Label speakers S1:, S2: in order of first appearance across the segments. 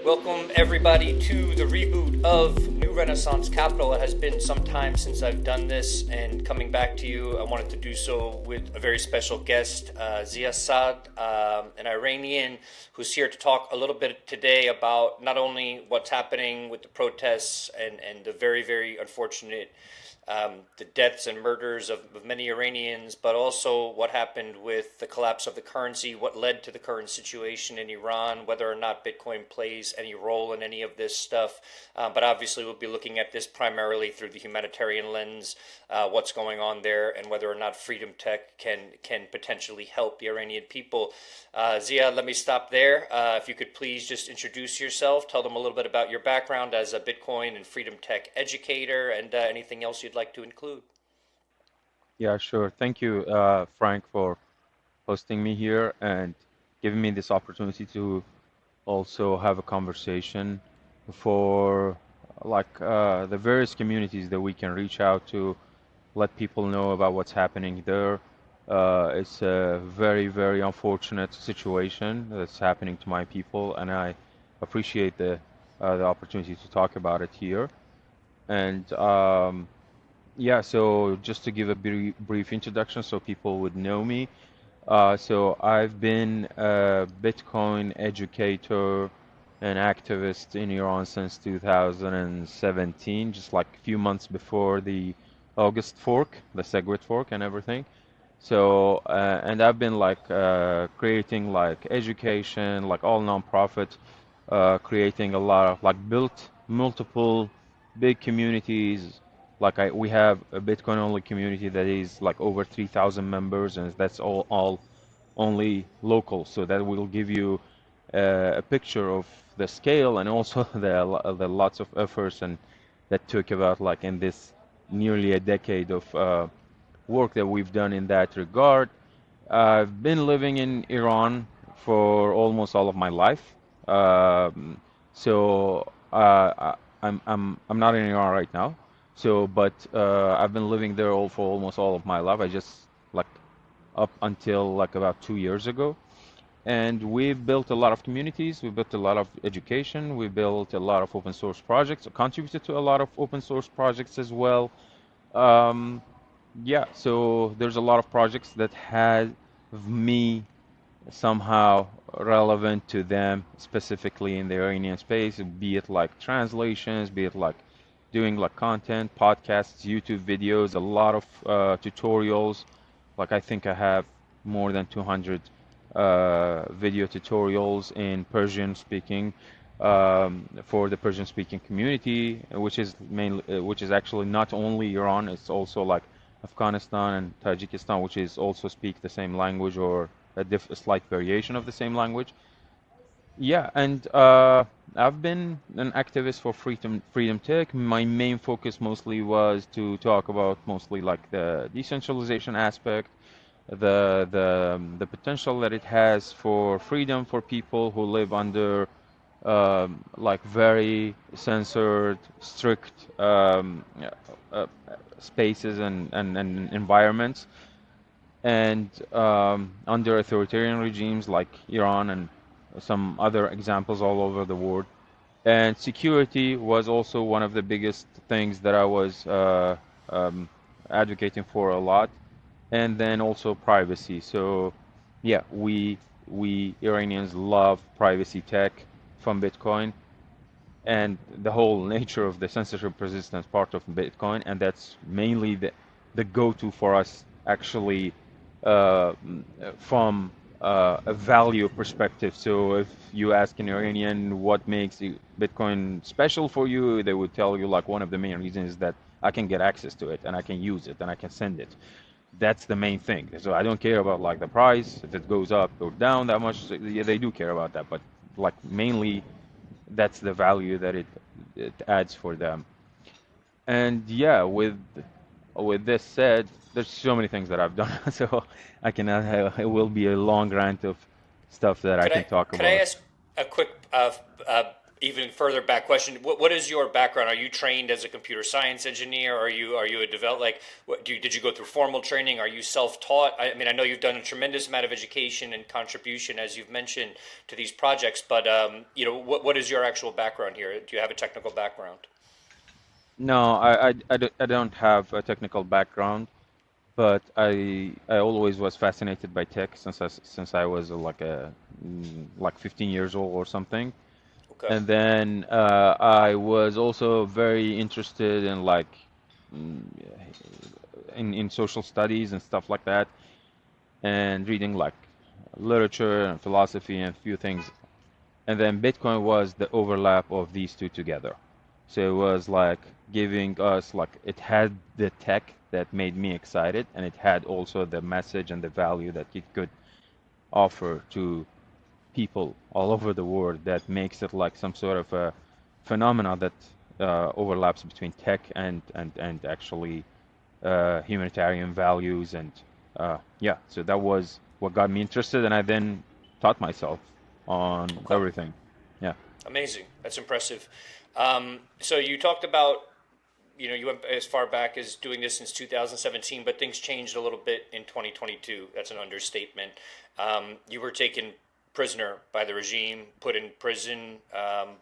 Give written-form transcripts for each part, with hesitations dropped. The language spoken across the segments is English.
S1: Welcome everybody to the reboot of New Renaissance Capital. It has been some time since I've done this, and coming back to you, I wanted to do so with a very special guest, Ziya Sadr, an Iranian who's here to talk a little bit today about not only what's happening with the protests and the very, very unfortunate the deaths and murders of many Iranians, but also what happened with the collapse of the currency, what led to the current situation in Iran, whether or not Bitcoin plays any role in any of this stuff. But obviously, we'll be looking at this primarily through the humanitarian lens, what's going on there, and whether or not freedom tech can potentially help the Iranian people. Ziya, let me stop there. If you could please just introduce yourself, tell them a little bit about your background as a Bitcoin and freedom tech educator, and anything else you'd like to include.
S2: Yeah, sure. Thank you, Frank, for hosting me here and giving me this opportunity to also have a conversation for the various communities that we can reach out to, let people know about what's happening there. It's a very, very unfortunate situation that's happening to my people, and I appreciate the opportunity to talk about it here. And yeah, so just to give a brief introduction so people would know me. So I've been a Bitcoin educator and activist in Iran since 2017, just like a few months before the August fork, the SegWit fork and everything. So, and I've been creating like education, like all nonprofit, creating a lot of built multiple big communities. We have a Bitcoin only community that is like over 3,000 members, and that's all only local. So that will give you a picture of the scale and also the lots of efforts and that took about like in this nearly a decade of work that we've done in that regard. I've been living in Iran for almost all of my life. So I'm not in Iran right now. So, but I've been living there all for almost all of my life. I just like up until like about 2 years ago. And we've built a lot of communities. We built a lot of education. We built a lot of open source projects. Contributed to a lot of open source projects as well. Um, yeah, so there's a lot of projects that have me somehow relevant to them, specifically in the Iranian space, be it like translations, be it like doing like content, podcasts, YouTube videos, a lot of tutorials. Like I think I have more than 200 video tutorials in Persian speaking for the Persian speaking community, which is actually not only Iran, it's also like Afghanistan and Tajikistan, which is also speak the same language or a slight variation of the same language. Yeah, and I've been an activist for freedom tech. My main focus mostly was to talk about mostly like the decentralization aspect, the potential that it has for freedom for people who live under like very censored, strict spaces and environments, and under authoritarian regimes like Iran and some other examples all over the world. And security was also one of the biggest things that I was advocating for a lot. And then also privacy. So yeah, we Iranians love privacy tech from Bitcoin and the whole nature of the censorship resistance part of Bitcoin, and that's mainly the go-to for us actually uh, from a value perspective. So if you ask an Iranian what makes Bitcoin special for you, they would tell you like one of the main reasons is that I can get access to it and I can use it and I can send it. That's the main thing. So I don't care about like the price, if it goes up or down that much. Yeah, they do care about that, but like mainly that's the value that it adds for them. And yeah, with this said, there's so many things that I've done, so I cannot have, it will be a long rant of stuff that I
S1: Could
S2: can
S1: I
S2: talk
S1: could I
S2: about.
S1: ask a quick even further back question, what is your background? Are you trained as a computer science engineer? Are you a develop like did you go through formal training? Are you self-taught? I mean, I know you've done a tremendous amount of education and contribution, as you've mentioned, to these projects, but what is your actual background here? Do you have a technical background?
S2: No, I don't have a technical background, but I always was fascinated by tech since I was like 15 years old or something.
S1: Okay.
S2: And then I was also very interested in mm, in social studies and stuff like that, and reading like literature and philosophy and a few things. And then Bitcoin was the overlap of these two together. So it was like giving us like it had the tech that made me excited, and it had also the message and the value that it could offer to people all over the world that makes it like some sort of a phenomena that overlaps between tech and actually humanitarian values and yeah. So that was what got me interested, and I then taught myself on
S1: Okay.
S2: everything. Yeah.
S1: Amazing. That's impressive. So you talked about, you went as far back as doing this since 2017, but things changed a little bit in 2022. That's an understatement. You were taken prisoner by the regime, put in prison.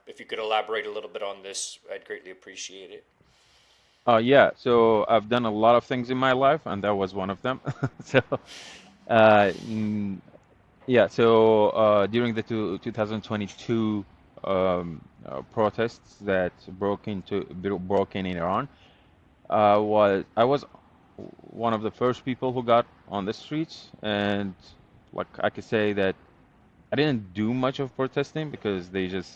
S1: If you could elaborate a little bit on this, I'd greatly appreciate it.
S2: Yeah, so I've done a lot of things in my life, and that was one of them. So, uh, mm, yeah, so during the 2022 protests that broke in Iran, I was one of the first people who got on the streets, and like I could say that I didn't do much of protesting because they just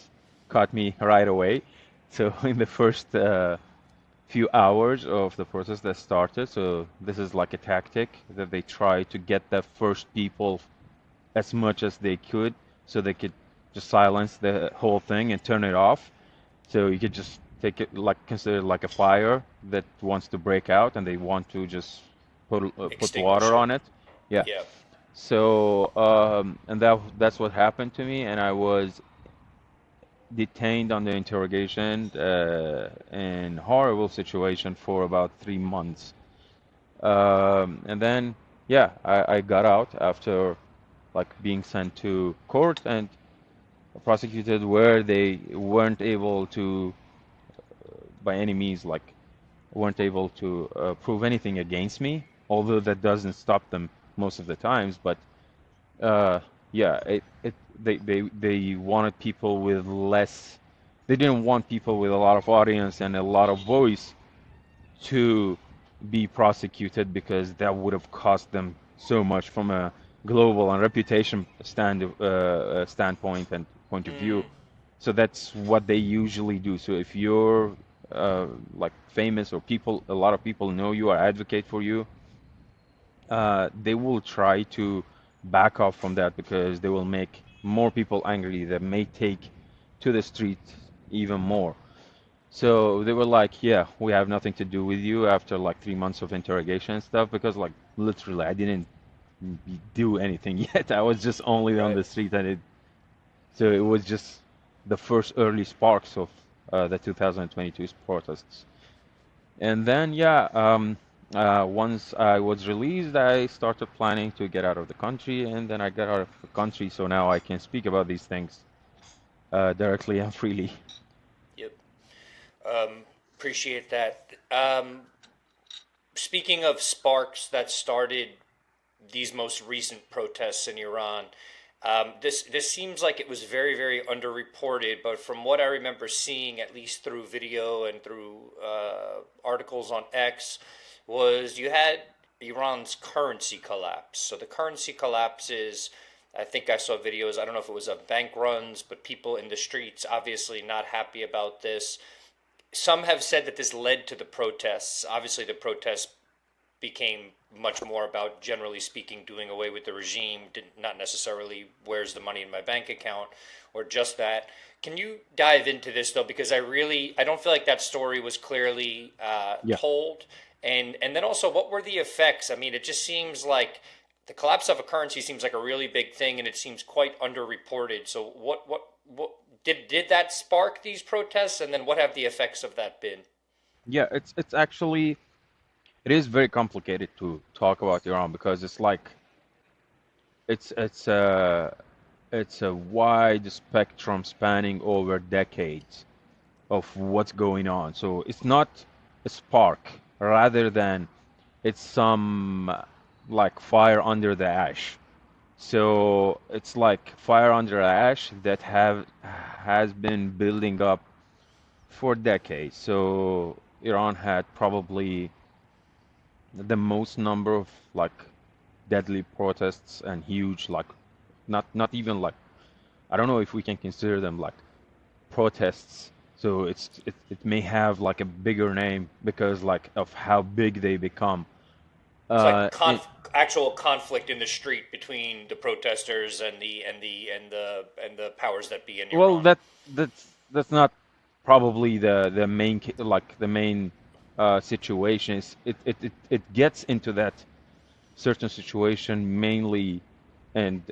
S2: caught me right away. So in the first few hours of the protest that started. So this is like a tactic that they try to get the first people as much as they could, so they could just silence the whole thing and turn it off. So you could just take it like consider it like a fire that wants to break out, and they want to just put
S1: Extinguish
S2: water
S1: it.
S2: on it. Yeah.
S1: Yeah.
S2: So and that's what happened to me, and I was detained under interrogation in horrible situation for about 3 months. And then, yeah, I got out after like being sent to court and prosecuted where they weren't able to, by any means, like weren't able to prove anything against me. Although that doesn't stop them most of the times, but uh, yeah, they wanted people with less. They didn't want people with a lot of audience and a lot of voice to be prosecuted because that would have cost them so much from a global and reputation standpoint and point of view.
S1: Mm,
S2: So that's what they usually do. So if you're like famous or people, a lot of people know you or advocate for you, they will try to back off from that because they will make more people angry that may take to the street even more. So they were like, yeah, we have nothing to do with you after like 3 months of interrogation and stuff because like literally I didn't do anything yet. I was just only on
S1: right.
S2: the street and so it was just the first early sparks of the 2022 protests. And then yeah, once I was released, I started planning to get out of the country, and then I got out of the country, so now I can speak about these things directly and freely.
S1: Yep. Appreciate that. Speaking of sparks that started these most recent protests in Iran, this seems like it was very underreported. But from what I remember seeing, at least through video and through articles on X, was you had Iran's currency collapse. So the currency collapses. I think I saw videos. I don't know if it was of bank runs, but people in the streets obviously not happy about this. Some have said that this led to the protests. Obviously, the protests became much more about, generally speaking, doing away with the regime, not necessarily where's the money in my bank account or just that. Can you dive into this though? Because I don't feel like that story was clearly
S2: Yeah.
S1: told. And then also, what were the effects? I mean, it just seems like the collapse of a currency seems like a really big thing, and it seems quite underreported. So what Did that spark these protests, and then what have the effects of that been?
S2: Yeah, it's actually it is very complicated to talk about Iran because it's like it's it's a it's a wide spectrum spanning over decades of what's going on. So it's not a spark, rather than it's some like fire under the ash. So it's like fire under ash that have has been building up for decades. So Iran had probably the most number of like deadly protests and huge like not even like I don't know if we can consider them like protests. So it may have like a bigger name because like of how big they become.
S1: It's like
S2: It,
S1: actual conflict in the street between the protesters and the powers that be in
S2: well,
S1: Iran.
S2: that's not probably the main like the main situation. It gets into that certain situation mainly and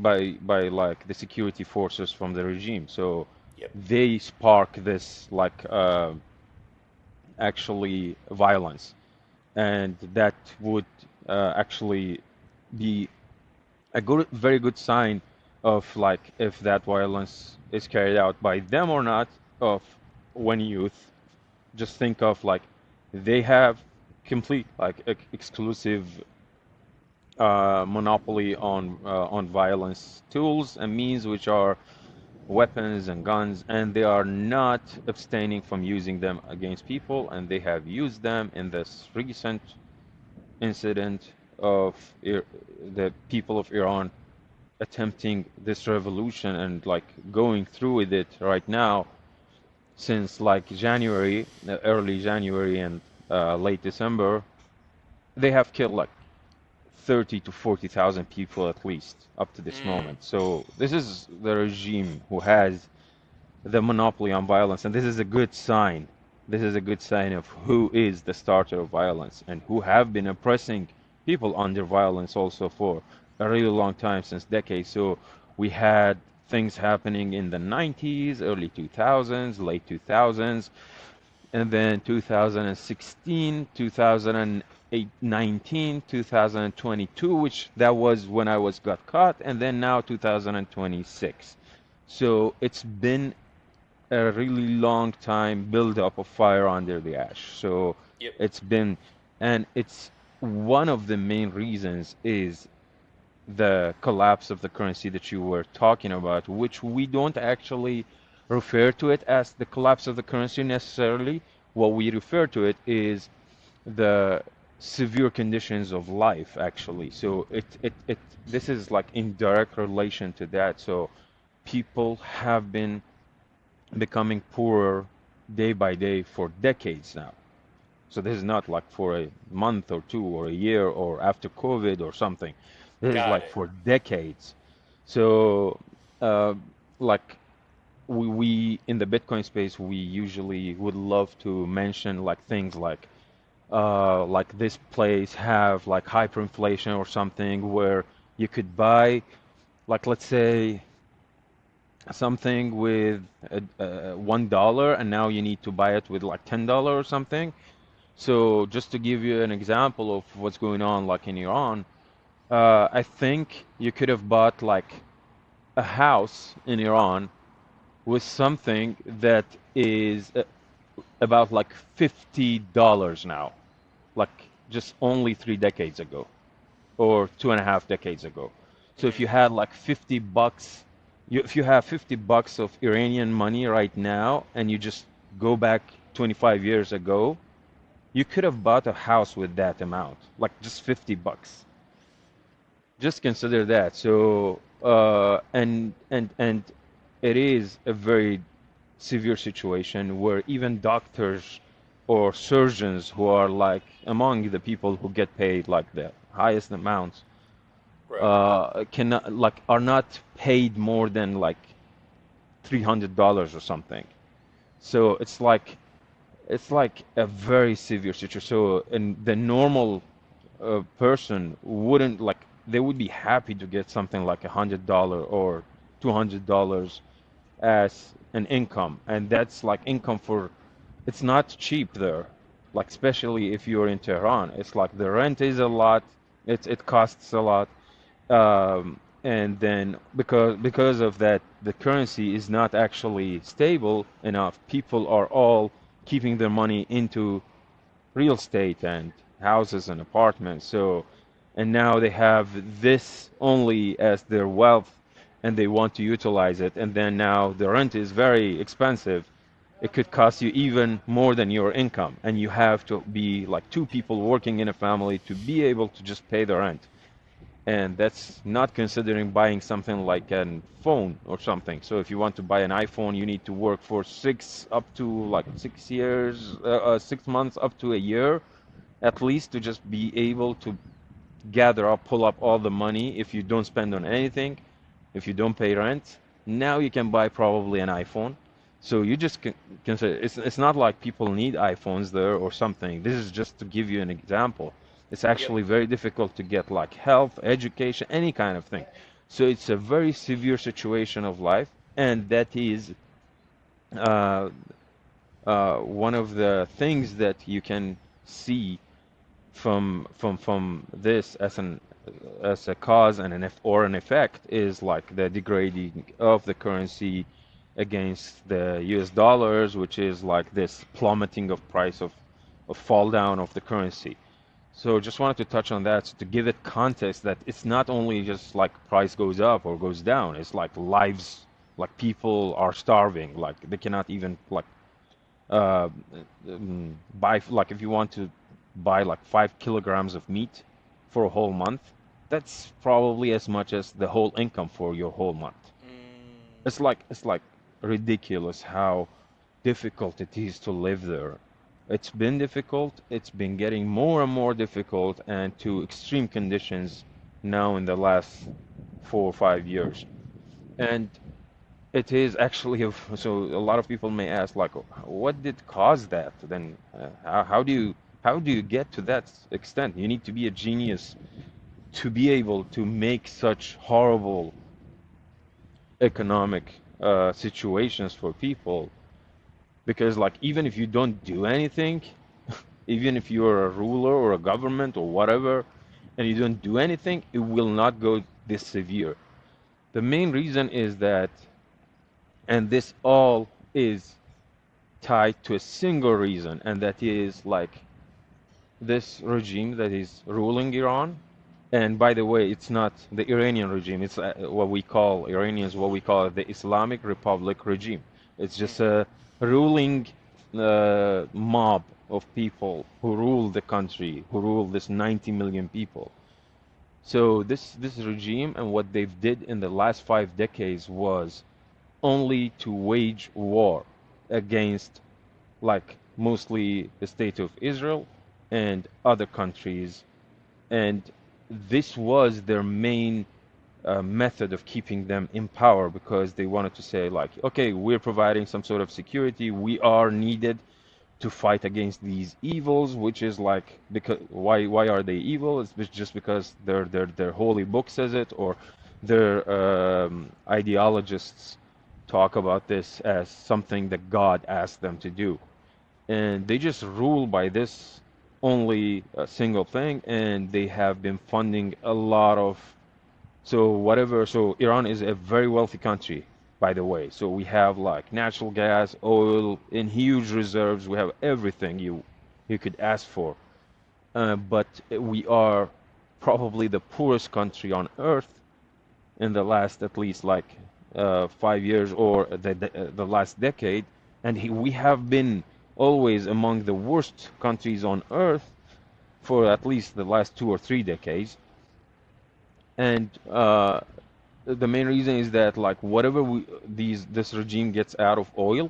S2: by like the security forces from the regime. So
S1: Yep.
S2: they spark this like actually violence, and that would actually be a good, very good sign of like if that violence is carried out by them or not. Of when youth just think of like they have complete like exclusive monopoly on violence tools and means, which are weapons and guns, and they are not abstaining from using them against people, and they have used them in this recent incident of the people of Iran attempting this revolution and like going through with it right now since like January, early January and late December. They have killed like 30 to 40,000 people at least up to this
S1: Mm,
S2: moment. So this is the regime who has the monopoly on violence, and this is a good sign. This is a good sign of who is the starter of violence and who have been oppressing people under violence also for a really long time, since decades. So we had things happening in the 90s, early 2000s, late 2000s, and then 2016, 2008, 19, 2022, which that was when I was got caught, and then now 2026. So it's been a really long time build up of fire under the ash. So
S1: yep.
S2: it's been, and it's one of the main reasons is the collapse of the currency that you were talking about, which we don't actually refer to it as the collapse of the currency necessarily. What we refer to it is the severe conditions of life, actually. So it this is like in direct relation to that. So people have been becoming poorer day by day for decades now. So this is not like for a month or two or a year or after COVID or something. This is
S1: Got
S2: like
S1: it.
S2: for decades. So, uh, like we in the Bitcoin space, we usually would love to mention like things like this place have like hyperinflation or something where you could buy like let's say something with $1 and now you need to buy it with like $10 or something. So just to give you an example of what's going on like in Iran, I think you could have bought like a house in Iran with something that is about like $50 now, like just only 3 decades ago or 2.5 decades ago. So if you
S1: Mm,
S2: had like $50, if you have $50 of Iranian money right now and you just go back 25 years ago, you could have bought a house with that amount, like just $50. Just consider that. So, and it is a very severe situation where even doctors or surgeons who are like among the people who get paid like the highest amounts
S1: right.
S2: cannot like are not paid more than like $300 or something. So it's like a very severe situation. So, and the normal person wouldn't like they would be happy to get something like $100 or $200 as an income, and that's like income for, it's not cheap there, like especially if you're in Tehran. It's like the rent is a lot, it costs a lot, and then because of that, the currency is not actually stable enough. People are all keeping their money into real estate and houses and apartments. So, and now they have this only as their wealth, and they want to utilize it. And then now the rent is very expensive. It could cost you even more than your income, and you have to be like two people working in a family to be able to just pay the rent. And that's not considering buying something like a phone or something. So if you want to buy an iPhone, you need to work for six up to like 6 years, 6 months up to a year at least, to just be able to gather up, pull up all the money. If you don't spend on anything, if you don't pay rent, now you can buy probably an iPhone. So you just consider, it's not like people need iPhones there or something. This is just to give you an example. It's
S1: Yep.
S2: actually very difficult to get like health, education, any kind of thing. So it's a very severe situation of life, and that is uh, one of the things that you can see from this as an as a cause and or an effect is like the degrading of the currency against the US dollars, which is like this plummeting of price of fall down of the currency. So just wanted to touch on that, to give it context that it's not only just like price goes up or goes down, it's like lives, like people are starving, like they cannot even like uh, buy, like if you want to buy like 5 kilograms of meat for a whole month, that's probably as much as the whole income for your whole month.
S1: Mm,
S2: It's like ridiculous how difficult it is to live there. It's been difficult, it's been getting more and more difficult, and to extreme conditions now in the last 4 or 5 years. And it is actually so a lot of people may ask like, what did cause that? Then how do you get to that extent? You need to be a genius to be able to make such horrible economic situations for people, because like even if you don't do anything, even if you're a ruler or a government or whatever, and you don't do anything, it will not go this severe. The main reason is that, and this all is tied to a single reason, and that is like this regime that is ruling Iran. And by the way, it's not the Iranian regime, it's what we call Iranians, what we call the Islamic Republic regime. It's just
S1: mhm.
S2: a ruling mob of people who rule the country, who rule this 90 million people. So this regime and what they've did in the last 5 decades was only to wage war against like mostly the state of Israel and other countries. And this was their main method of keeping them in power, because they wanted to say like, okay, we're providing some sort of security. We are needed to fight against these evils, which is like, because why are they evil? It's just because their holy book says it, or their ideologists talk about this as something that God asked them to do, and they just rule by this only single thing. And they have been funding a lot of, so whatever. So Iran is a very wealthy country, by the way. So we have like natural gas, oil in huge reserves. We have everything you could ask for. But we are probably the poorest country on earth in the last at least like 5 years, or the last decade. And we have been always among the worst countries on earth for at least the last 2 or 3 decades. And the main reason is that like whatever this regime gets out of oil,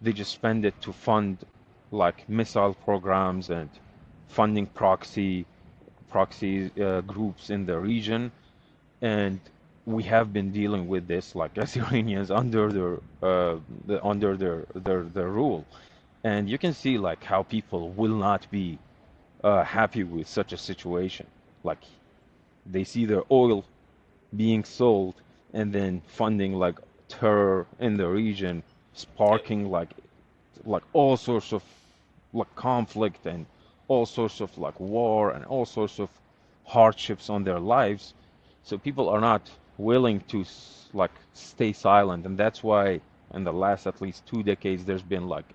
S2: they just spend it to fund like missile programs and funding proxy groups in the region. And we have been dealing with this like as Iranians under their rule. And you can see like how people will not be happy with such a situation. Like they see their oil being sold and then funding like terror in the region,
S1: Yep.
S2: sparking like all sorts of like conflict and all sorts of like war and all sorts of hardships on their lives. So people are not willing to like stay silent, and that's why in the last at least 2 decades there's been like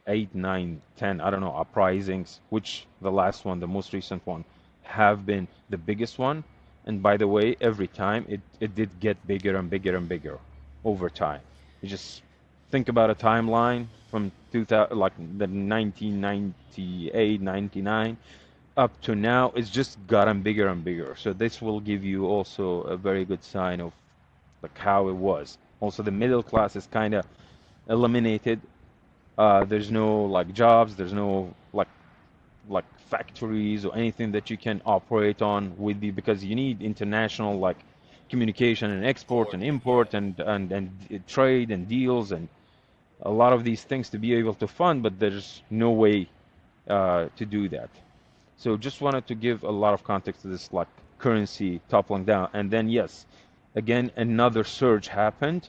S2: eight, nine, 10, I don't know, uprisings, which the last one, the most recent one, have been the biggest one. And by the way, every time it did get bigger and bigger and bigger over time. You just think about a timeline from 2000, like the 1998, 99 up to now, it's just gotten bigger and bigger. So this will give you also a very good sign of like how it was. Also, the middle class is kind of eliminated. There's no like jobs, there's no like factories or anything that you can operate on with the because you need international like communication and export and
S1: Coordinate. Yeah.
S2: import and trade and deals and a lot of these things to be able to fund, but there's no way to do that. So just wanted to give a lot of context to this like currency toppling down, and then yes, again another surge happened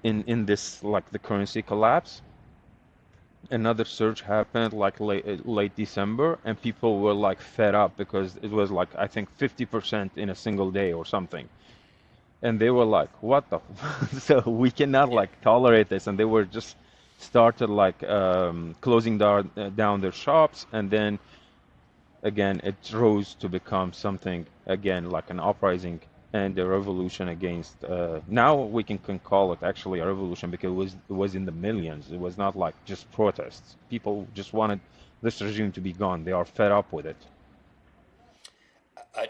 S2: in this like the currency collapse. Another surge happened like late December, and people were like fed up because it was like I think 50% in a single day or something, and they were like, "What the?" So we cannot
S1: Yeah.
S2: like tolerate this, and they were just started like closing down their shops, and then again it rose to become something again like an uprising and a revolution against now we can call it actually a revolution because it was in the millions. It was not like just protests. People just wanted this regime to be gone. They are fed up with it.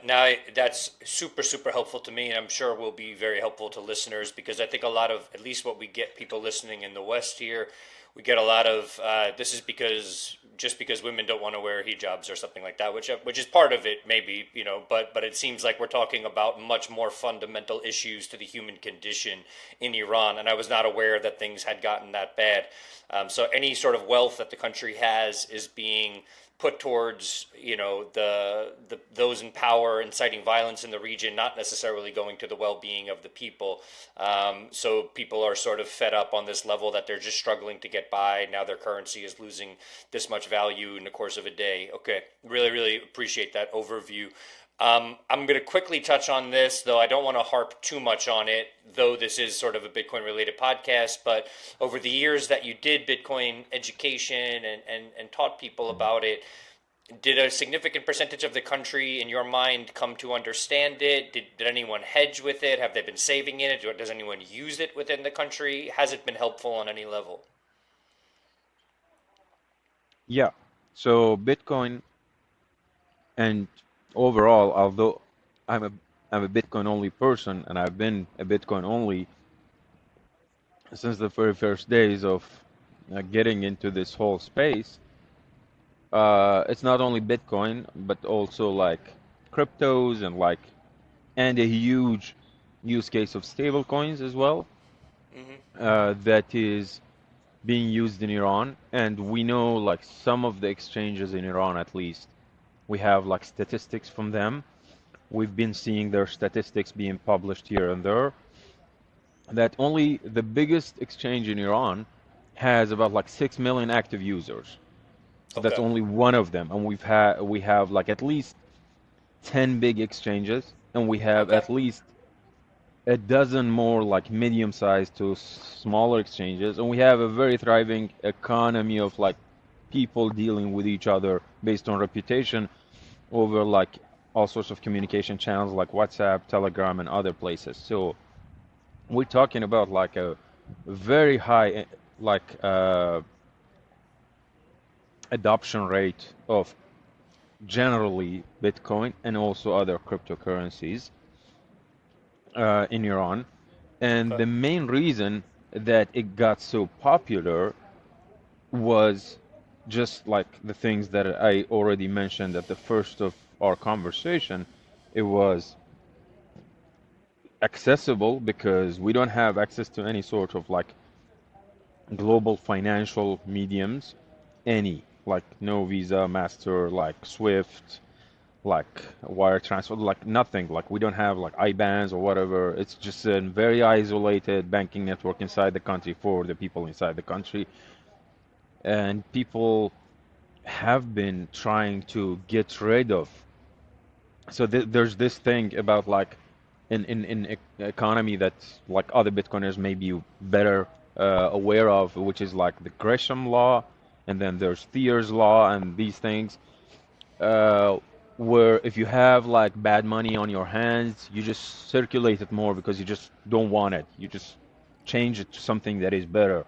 S1: Now that's super super helpful to me, and I'm sure will be very helpful to listeners because I think a lot of at least what we get people listening in the West here, we get a lot of this is because just because women don't want to wear hijabs or something like that, which is part of it maybe but it seems like we're talking about much more fundamental issues to the human condition in Iran, and I was not aware that things had gotten that bad. So any sort of wealth that the country has is being put towards those in power inciting violence in the region, not necessarily going to the well-being of the people. So people are sort of fed up on this level that they're just struggling to get by. Now their currency is losing this much value in the course of a day. Okay, really really appreciate that overview. I'm going to quickly touch on this, though I don't want to harp too much on it, though this is sort of a Bitcoin related podcast. But over the years that you did Bitcoin education and taught people about it, did a significant percentage of the country, in your mind, come to understand it? Did anyone hedge with it? Have they been saving in it? Does anyone use it within the country? Has it been helpful on any level?
S2: Yeah. So Bitcoin and overall, although I'm a I'm a Bitcoin only person and I've been a Bitcoin only since the very first days of getting into this whole space. It's not only Bitcoin, but also like cryptos and like and a huge use case of stable coins as well
S1: Mm-hmm.
S2: that is being used in Iran. And we know like some of the exchanges in Iran at least. We have like statistics from them. We've been seeing their statistics being published here and there. That only the biggest exchange in Iran has about like 6 million active users. So that's
S1: Okay.
S2: only one of them, and we have like at least 10 big exchanges, and we have
S1: Okay.
S2: at least a dozen more like medium-sized to smaller exchanges, and we have a very thriving economy of like people dealing with each other based on reputation over like all sorts of communication channels like WhatsApp, Telegram, and other places. So we're talking about like a very high like adoption rate of generally Bitcoin and also other cryptocurrencies in Iran. And
S1: Okay.
S2: the main reason that it got so popular was just like the things that I already mentioned at the first of our conversation. It was accessible because we don't have access to any sort of like global financial mediums, any, like no Visa, Master, like Swift, like wire transfer, like nothing. Like we don't have like IBANs or whatever. It's just a very isolated banking network inside the country for the people inside the country. And people have been trying to get rid of. So there's this thing about like economy that like other Bitcoiners may be better aware of, which is like the Gresham law, and then there's Thayer's law and these things, uh, where if you have like bad money on your hands, you just circulate it more because you just don't want it. You just change it to something that is better.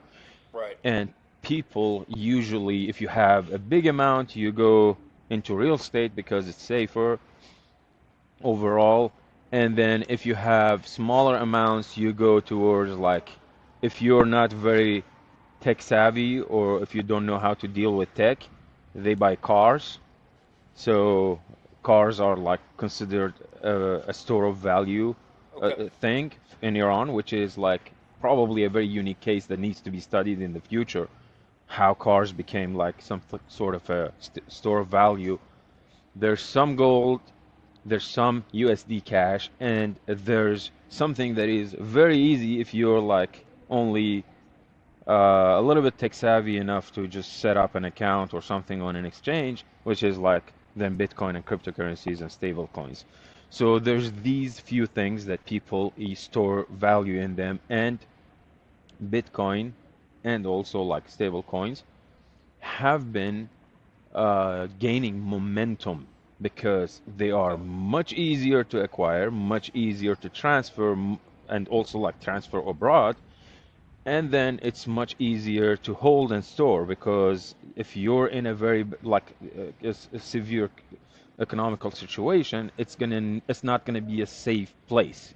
S1: Right.
S2: And people usually, if you have a big amount, you go into real estate because it's safer overall. And then if you have smaller amounts, you go towards like, if you're not very tech savvy or if you don't know how to deal with tech, they buy cars. So cars are like considered a store of value
S1: Okay.
S2: thing in Iran, which is like probably a very unique case that needs to be studied in the future. How cars became like some sort of a st store of value. There's some gold, there's some USD cash, and there's something that is very easy if you're like only a little bit tech savvy enough to just set up an account or something on an exchange, which is like then Bitcoin and cryptocurrencies and stable coins. So there's these few things that people store value in them, and Bitcoin and also like stable coins have been gaining momentum because they are
S1: Okay.
S2: much easier to acquire, much easier to transfer, and also like transfer abroad. And then it's much easier to hold and store because if you're in a very like a severe economical situation, it's not gonna be a safe place.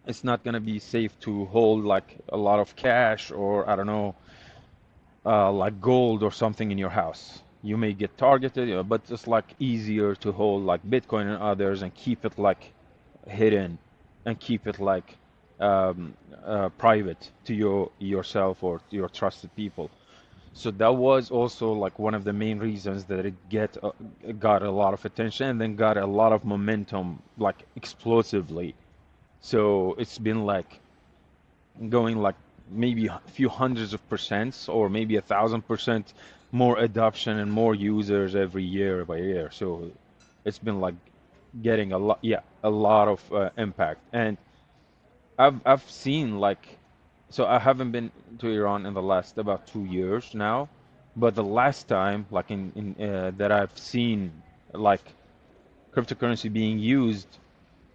S2: It's not gonna be safe to hold like a lot of cash or I don't know, like gold or something in your house. You may get targeted, but it's like easier to hold like Bitcoin and others and keep it like hidden and keep it like private to yourself or to your trusted people. So that was also like one of the main reasons that got a lot of attention and then got a lot of momentum like explosively. So it's been like going like maybe a few hundreds of percents or maybe 1,000% more adoption and more users every year by year. So it's been like getting a lot, yeah, a lot of impact. And I've seen like, so I haven't been to Iran in the last about 2 years now, but the last time like in that I've seen like cryptocurrency being used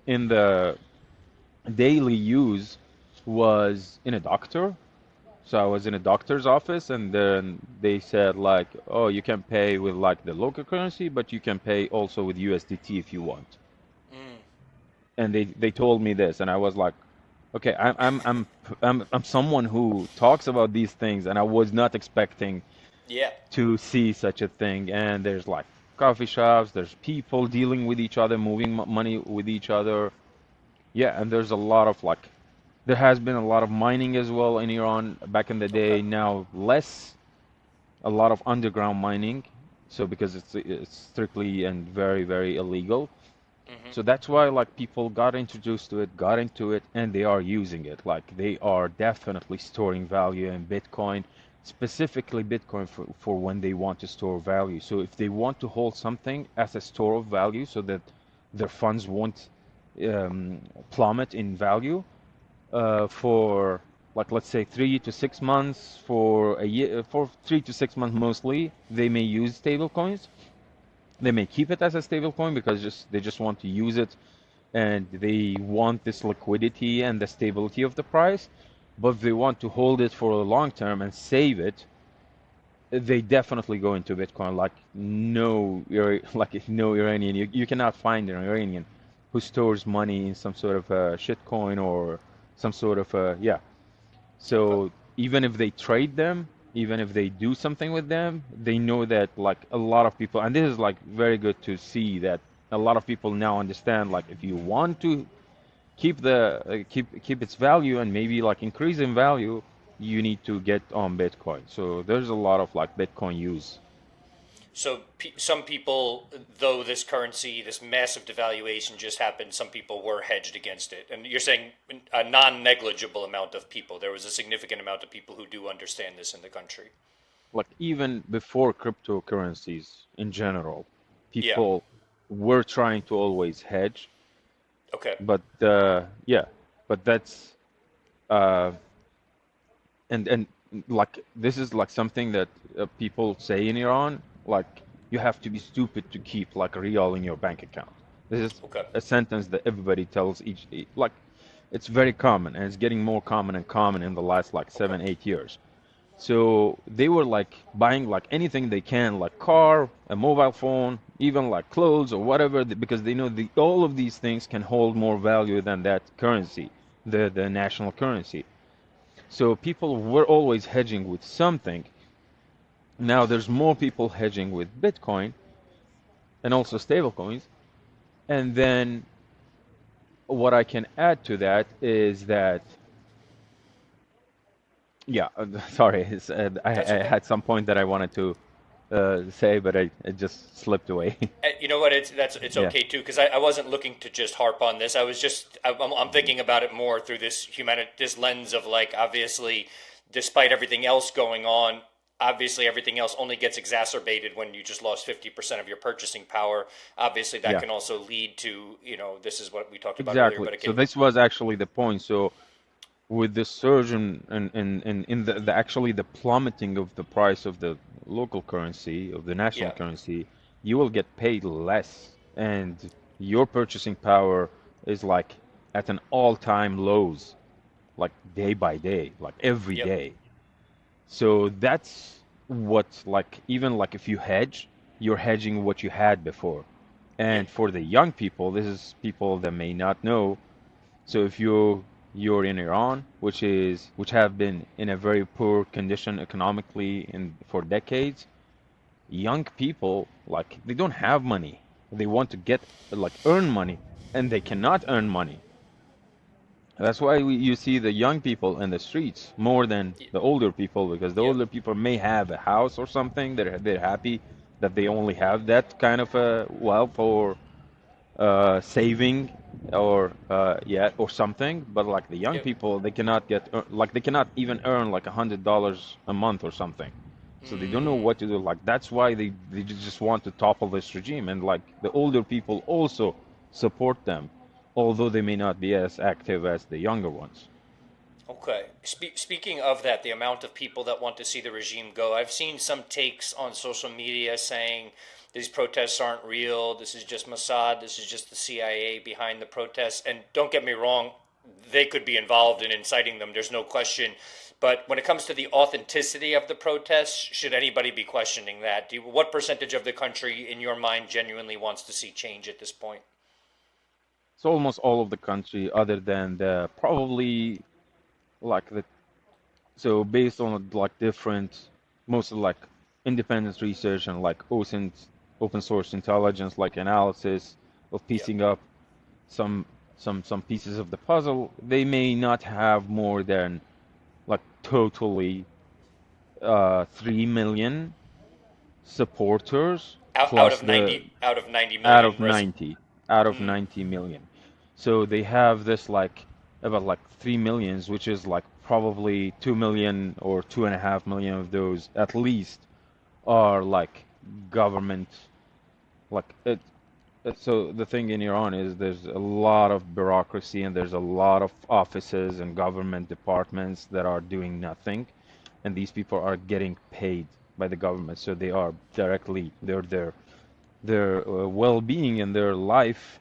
S2: in the daily use was in a doctor. So I was in a doctor's office, and then they said like, oh, you can pay with like the local currency, but you can pay also with USDT if you want.
S1: Mm.
S2: And they told me this, and I was like, okay, I'm someone who talks about these things, and I was not expecting
S1: Yeah.
S2: to see such a thing. And there's like coffee shops, there's people dealing with each other, moving money with each other. Yeah, and there's a lot of like, there has been a lot of mining as well in Iran back in the
S1: Okay.
S2: day. Now less, a lot of underground mining. So because it's strictly and very illegal.
S1: Hmm.
S2: So that's why like people got introduced to it, got into it, and they are using it. Like they are definitely storing value in Bitcoin, specifically Bitcoin for when they want to store value. So if they want to hold something as a store of value so that their funds won't um, plummet in value for like let's say 3 to 6 months, for a year, for 3 to 6 months mostly, they may use stable coins. They may keep it as a stable coin because they just want to use it and they want this liquidity and the stability of the price. But if they want to hold it for a long term and save it, they definitely go into Bitcoin. Like like no Iranian, you cannot find an Iranian who stores money in some sort of a shitcoin or some sort of a, yeah.
S1: Okay.
S2: So even if they trade them, even if they do something with them, they know that like a lot of people, and this is like very good to see that a lot of people now understand like if you want to keep its value and maybe like increase in value, you need to get on Bitcoin. So there's a lot of like Bitcoin use.
S1: So some people, though this currency, this massive devaluation just happened, some people were hedged against it. And you're saying a non-negligible amount of people. There was a significant amount of people who do understand this in the country.
S2: Like even before cryptocurrencies in general,
S1: Yeah.
S2: people were trying to always hedge,
S1: Okay.
S2: but yeah, but that's uh, and like this is like something that people say in Iran, like you have to be stupid to keep like a real in your bank account. This is
S1: Okay.
S2: a sentence that everybody tells like it's very common and it's getting more common and common in the last like
S1: Okay.
S2: 7, 8 years. So they were like buying like anything they can, like car, a mobile phone, even like clothes or whatever, because they know all of these things can hold more value than that currency, the national currency. So people were always hedging with something. Now there's more people hedging with Bitcoin and also stablecoins. And then what I can add to that is that, yeah, sorry,
S1: That's
S2: I
S1: okay.
S2: had some point that I wanted to say, but it just slipped away.
S1: You know what? It's
S2: Yeah,
S1: okay too because I wasn't looking to just harp on this. I was just I'm thinking about it more through this lens of like obviously, despite everything else going on, obviously everything else only gets exacerbated when you just lost 50% of your purchasing power. Obviously, that
S2: yeah,
S1: can also lead to this is what we talked about earlier,
S2: exactly.
S1: but it
S2: So
S1: can.
S2: this was actually the point. So with the surge in the actually the plummeting of the price of the local currency, of the national
S1: Yeah.
S2: currency, you will get paid less, and your purchasing power is like at an all-time lows, like day by day, like every
S1: Yep.
S2: day. So that's what, like, even like if you hedge, you're hedging what you had before.
S1: Yep.
S2: And for the young people, this is people that may not know. So if you're in Iran, which have been in a very poor condition economically in for decades, young people like they don't have money. They want to get like earn money, and they cannot earn money. That's why you see the young people in the streets more than the older people, because the
S1: Yep.
S2: older people may have a house or something. They're happy that they only have that kind of a wealth or saving or yeah or something. But like the young
S1: Yep.
S2: people, they cannot like they cannot even earn like $100 a month or something. So they don't know
S1: Mm.
S2: what to do. Like that's why they just want to topple this regime. And like the older people also support them, although they may not be as active as the younger ones.
S1: Okay. Speaking of that, the amount of people that want to see the regime go, I've seen some takes on social media saying these protests aren't real. This is just Mossad. This is just the CIA behind the protests. And don't get me wrong, they could be involved in inciting them. There's no question. But when it comes to the authenticity of the protests, should anybody be questioning that? What percentage of the country, in your mind, genuinely wants to see change at this point?
S2: So almost all of the country, other than the probably like the so based on like different, most of like independent research and like open source intelligence, like analysis of
S1: Yeah.
S2: piecing up some some pieces of the puzzle, they may not have more than like totally 3 million supporters
S1: Out
S2: plus
S1: of
S2: the
S1: 90
S2: out of
S1: million
S2: 90 out of
S1: Mm,
S2: 90 million. So they have this like about like 3 millions, which is like probably 2 million or 2.5 million of those at least are like government, like so the thing in Iran is there's a lot of bureaucracy and there's a lot of offices and government departments that are doing nothing, and these people are getting paid by the government, so they are directly their well-being and their life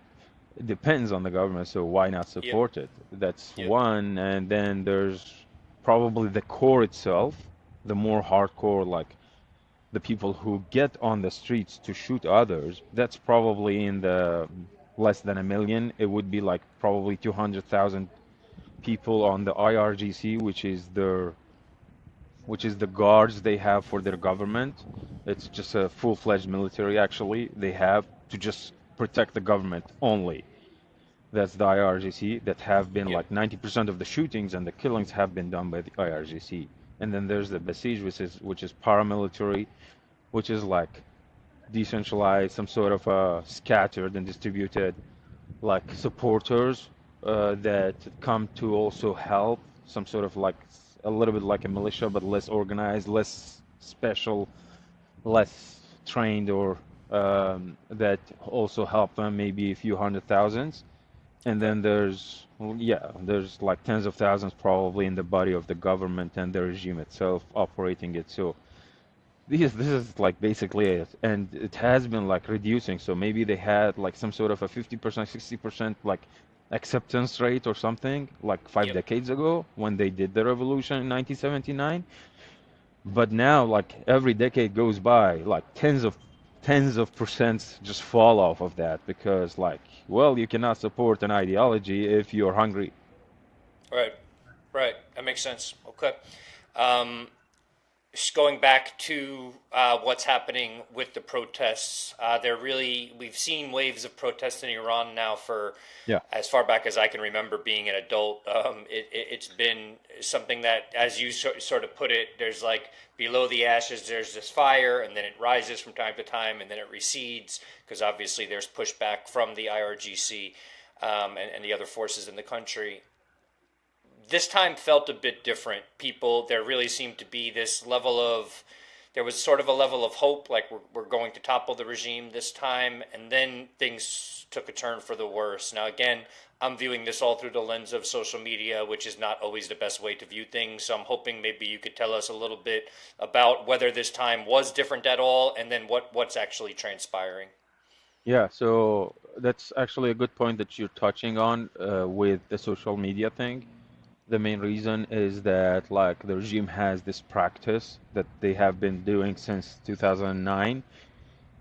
S2: depends on the government, so why not
S1: yep.
S2: support it? That's
S1: Yep.
S2: one. And then there's probably the core itself, the more hardcore, like the people who get on the streets to shoot others. That's probably in the less than a million. It would be like probably 200,000 people on the IRGC, which is the guards they have for their government. It's just a full-fledged military actually they have to just protect the government only. That's the IRGC that have been
S1: Yep.
S2: like 90% of the shootings and the killings have been done by the IRGC. And then there's the Basij, which is paramilitary, which is like decentralized, some sort of scattered and distributed like supporters that come to also help, some sort of like a little bit like a militia, but less organized, less special, less trained, or that also help them maybe a few hundred thousands. And
S1: Okay.
S2: then there's, well, yeah, there's like tens of thousands probably in the body of the government and the regime itself operating it. So this is like basically it, and it has been like reducing. So maybe they had like some sort of a 50%, 60% like acceptance rate or something like five
S1: Yep.
S2: decades ago when they did the revolution in 1979. But now, like every decade goes by, like tens of percents just fall off of that because, like, well, you cannot support an ideology if you're hungry.
S1: Right. Right. That makes sense. Okay. Um, just going back to what's happening with the protests, we've seen waves of protests in Iran now for
S2: Yeah.
S1: as far back as I can remember being an adult. It's been something that, as you sort of put it, there's like below the ashes, there's this fire, and then it rises from time to time, and then it recedes because obviously there's pushback from the IRGC and the other forces in the country. This time felt a bit different. There really seemed to be this level of, there was sort of a level of hope, like we're going to topple the regime this time, and then things took a turn for the worse. Now, again, I'm viewing this all through the lens of social media, which is not always the best way to view things. So I'm hoping maybe you could tell us a little bit about whether this time was different at all, and then what's actually transpiring.
S2: Yeah, so that's actually a good point that you're touching on with the social media thing. The main reason is that like the regime has this practice that they have been doing since 2009,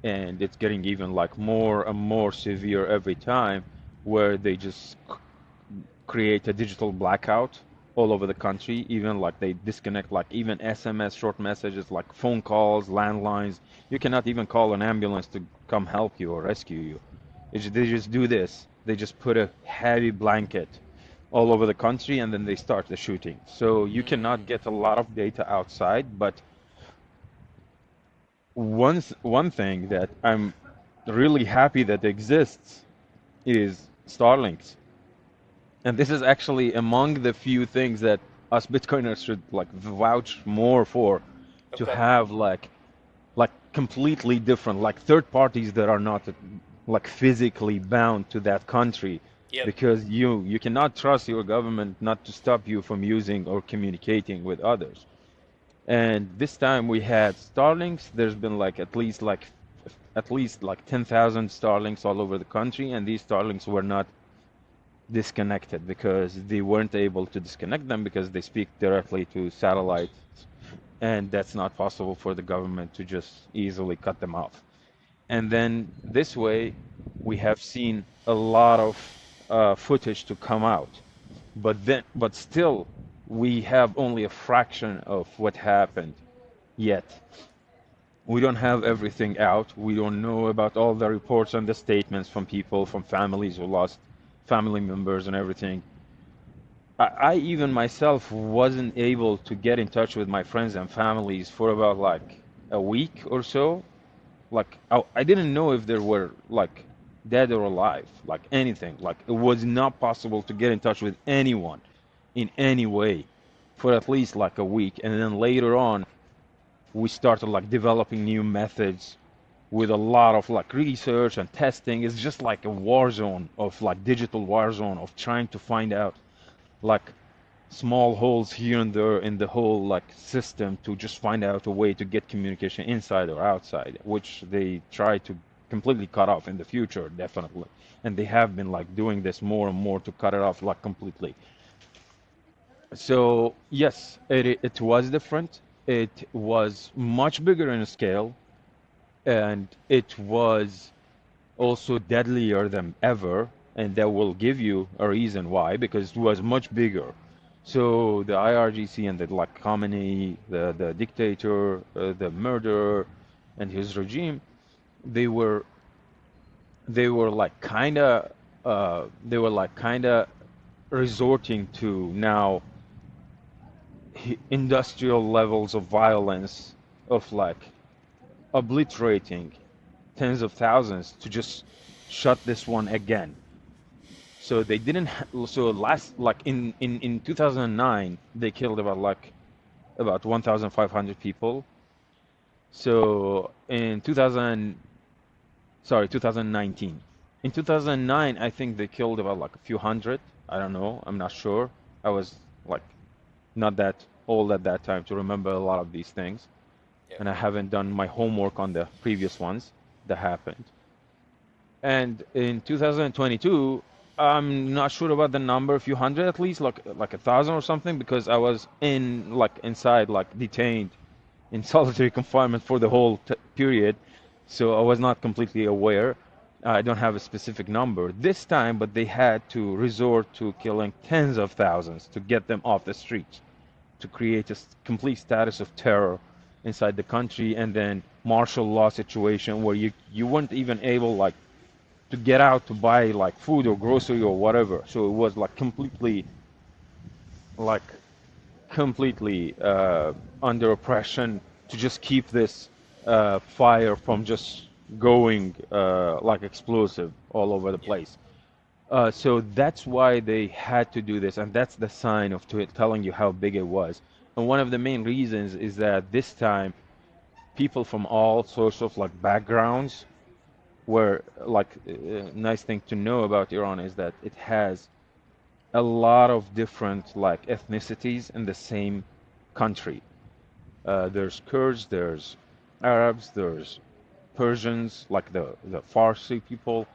S2: and it's getting even like more and more severe every time, where they just create a digital blackout all over the country. Even like they disconnect like even SMS short messages, like phone calls, landlines. You cannot even call an ambulance to come help you or rescue you. They just do this. They just put a heavy blanket all over the country, and then they start the shooting. So you cannot get a lot of data outside. But one thing that I'm really happy that exists is Starlinks. And this is actually among the few things that us Bitcoiners should like vouch more for, to
S1: Okay.
S2: have like completely different like third parties that are not like physically bound to that country,
S1: Yep.
S2: because you cannot trust your government not to stop you from using or communicating with others. And this time we had Starlinks. There's been like at least like 10,000 Starlinks all over the country, and these Starlinks were not disconnected because they weren't able to disconnect them because they speak directly to satellites, and that's not possible for the government to just easily cut them off. And then this way, we have seen a lot of footage to come out, but still, we have only a fraction of what happened yet. We don't have everything out. We don't know about all the reports and the statements from people, from families who lost family members and everything. I even myself wasn't able to get in touch with my friends and families for about like a week or so. Like I didn't know if they were like dead or alive, like anything. Like it was not possible to get in touch with anyone in any way for at least like a week. And then later on, we started like developing new methods with a lot of like research and testing. It's just like a war zone of like digital war zone of trying to find out like small holes here and there in the whole like system to just find out a way to get communication inside or outside, which they try to completely cut off in the future, definitely. And they have been like doing this more and more to cut it off like completely. So yes, it was different. It was much bigger in scale, and it was also deadlier than ever, and that will give you a reason why, because it was much bigger. So the IRGC and the like Khamenei, the dictator, the murderer, and his regime, they were they were like kinda resorting to now industrial levels of violence, of like obliterating tens of thousands to just shut this one again. So they didn't. So last, like in 2009, they killed about 1,500 people. So in 2019. In 2009, I think they killed about like a few hundred. I don't know. I'm not sure. I was like not that old at that time to remember a lot of these things,
S1: Yep.
S2: and I haven't done my homework on the previous ones that happened. And in 2022, I'm not sure about the number, a few hundred at least, like 1,000 or something, because I was inside, like detained in solitary confinement for the whole period, so I was not completely aware. I don't have a specific number this time, but they had to resort to killing tens of thousands to get them off the streets, to create a complete status of terror inside the country, and then martial law situation where you weren't even able like to get out to buy like food or grocery or whatever. So it was like completely under oppression to just keep this fire from just going like explosive all over the
S1: Yeah.
S2: place. So that's why they had to do this, and that's the sign of telling you how big it was. And one of the main reasons is that this time people from all sorts of like backgrounds were like nice thing to know about Iran is that it has a lot of different like ethnicities in the same country. There's Kurds, there's Arabs, there's Persians, like the Farsi people.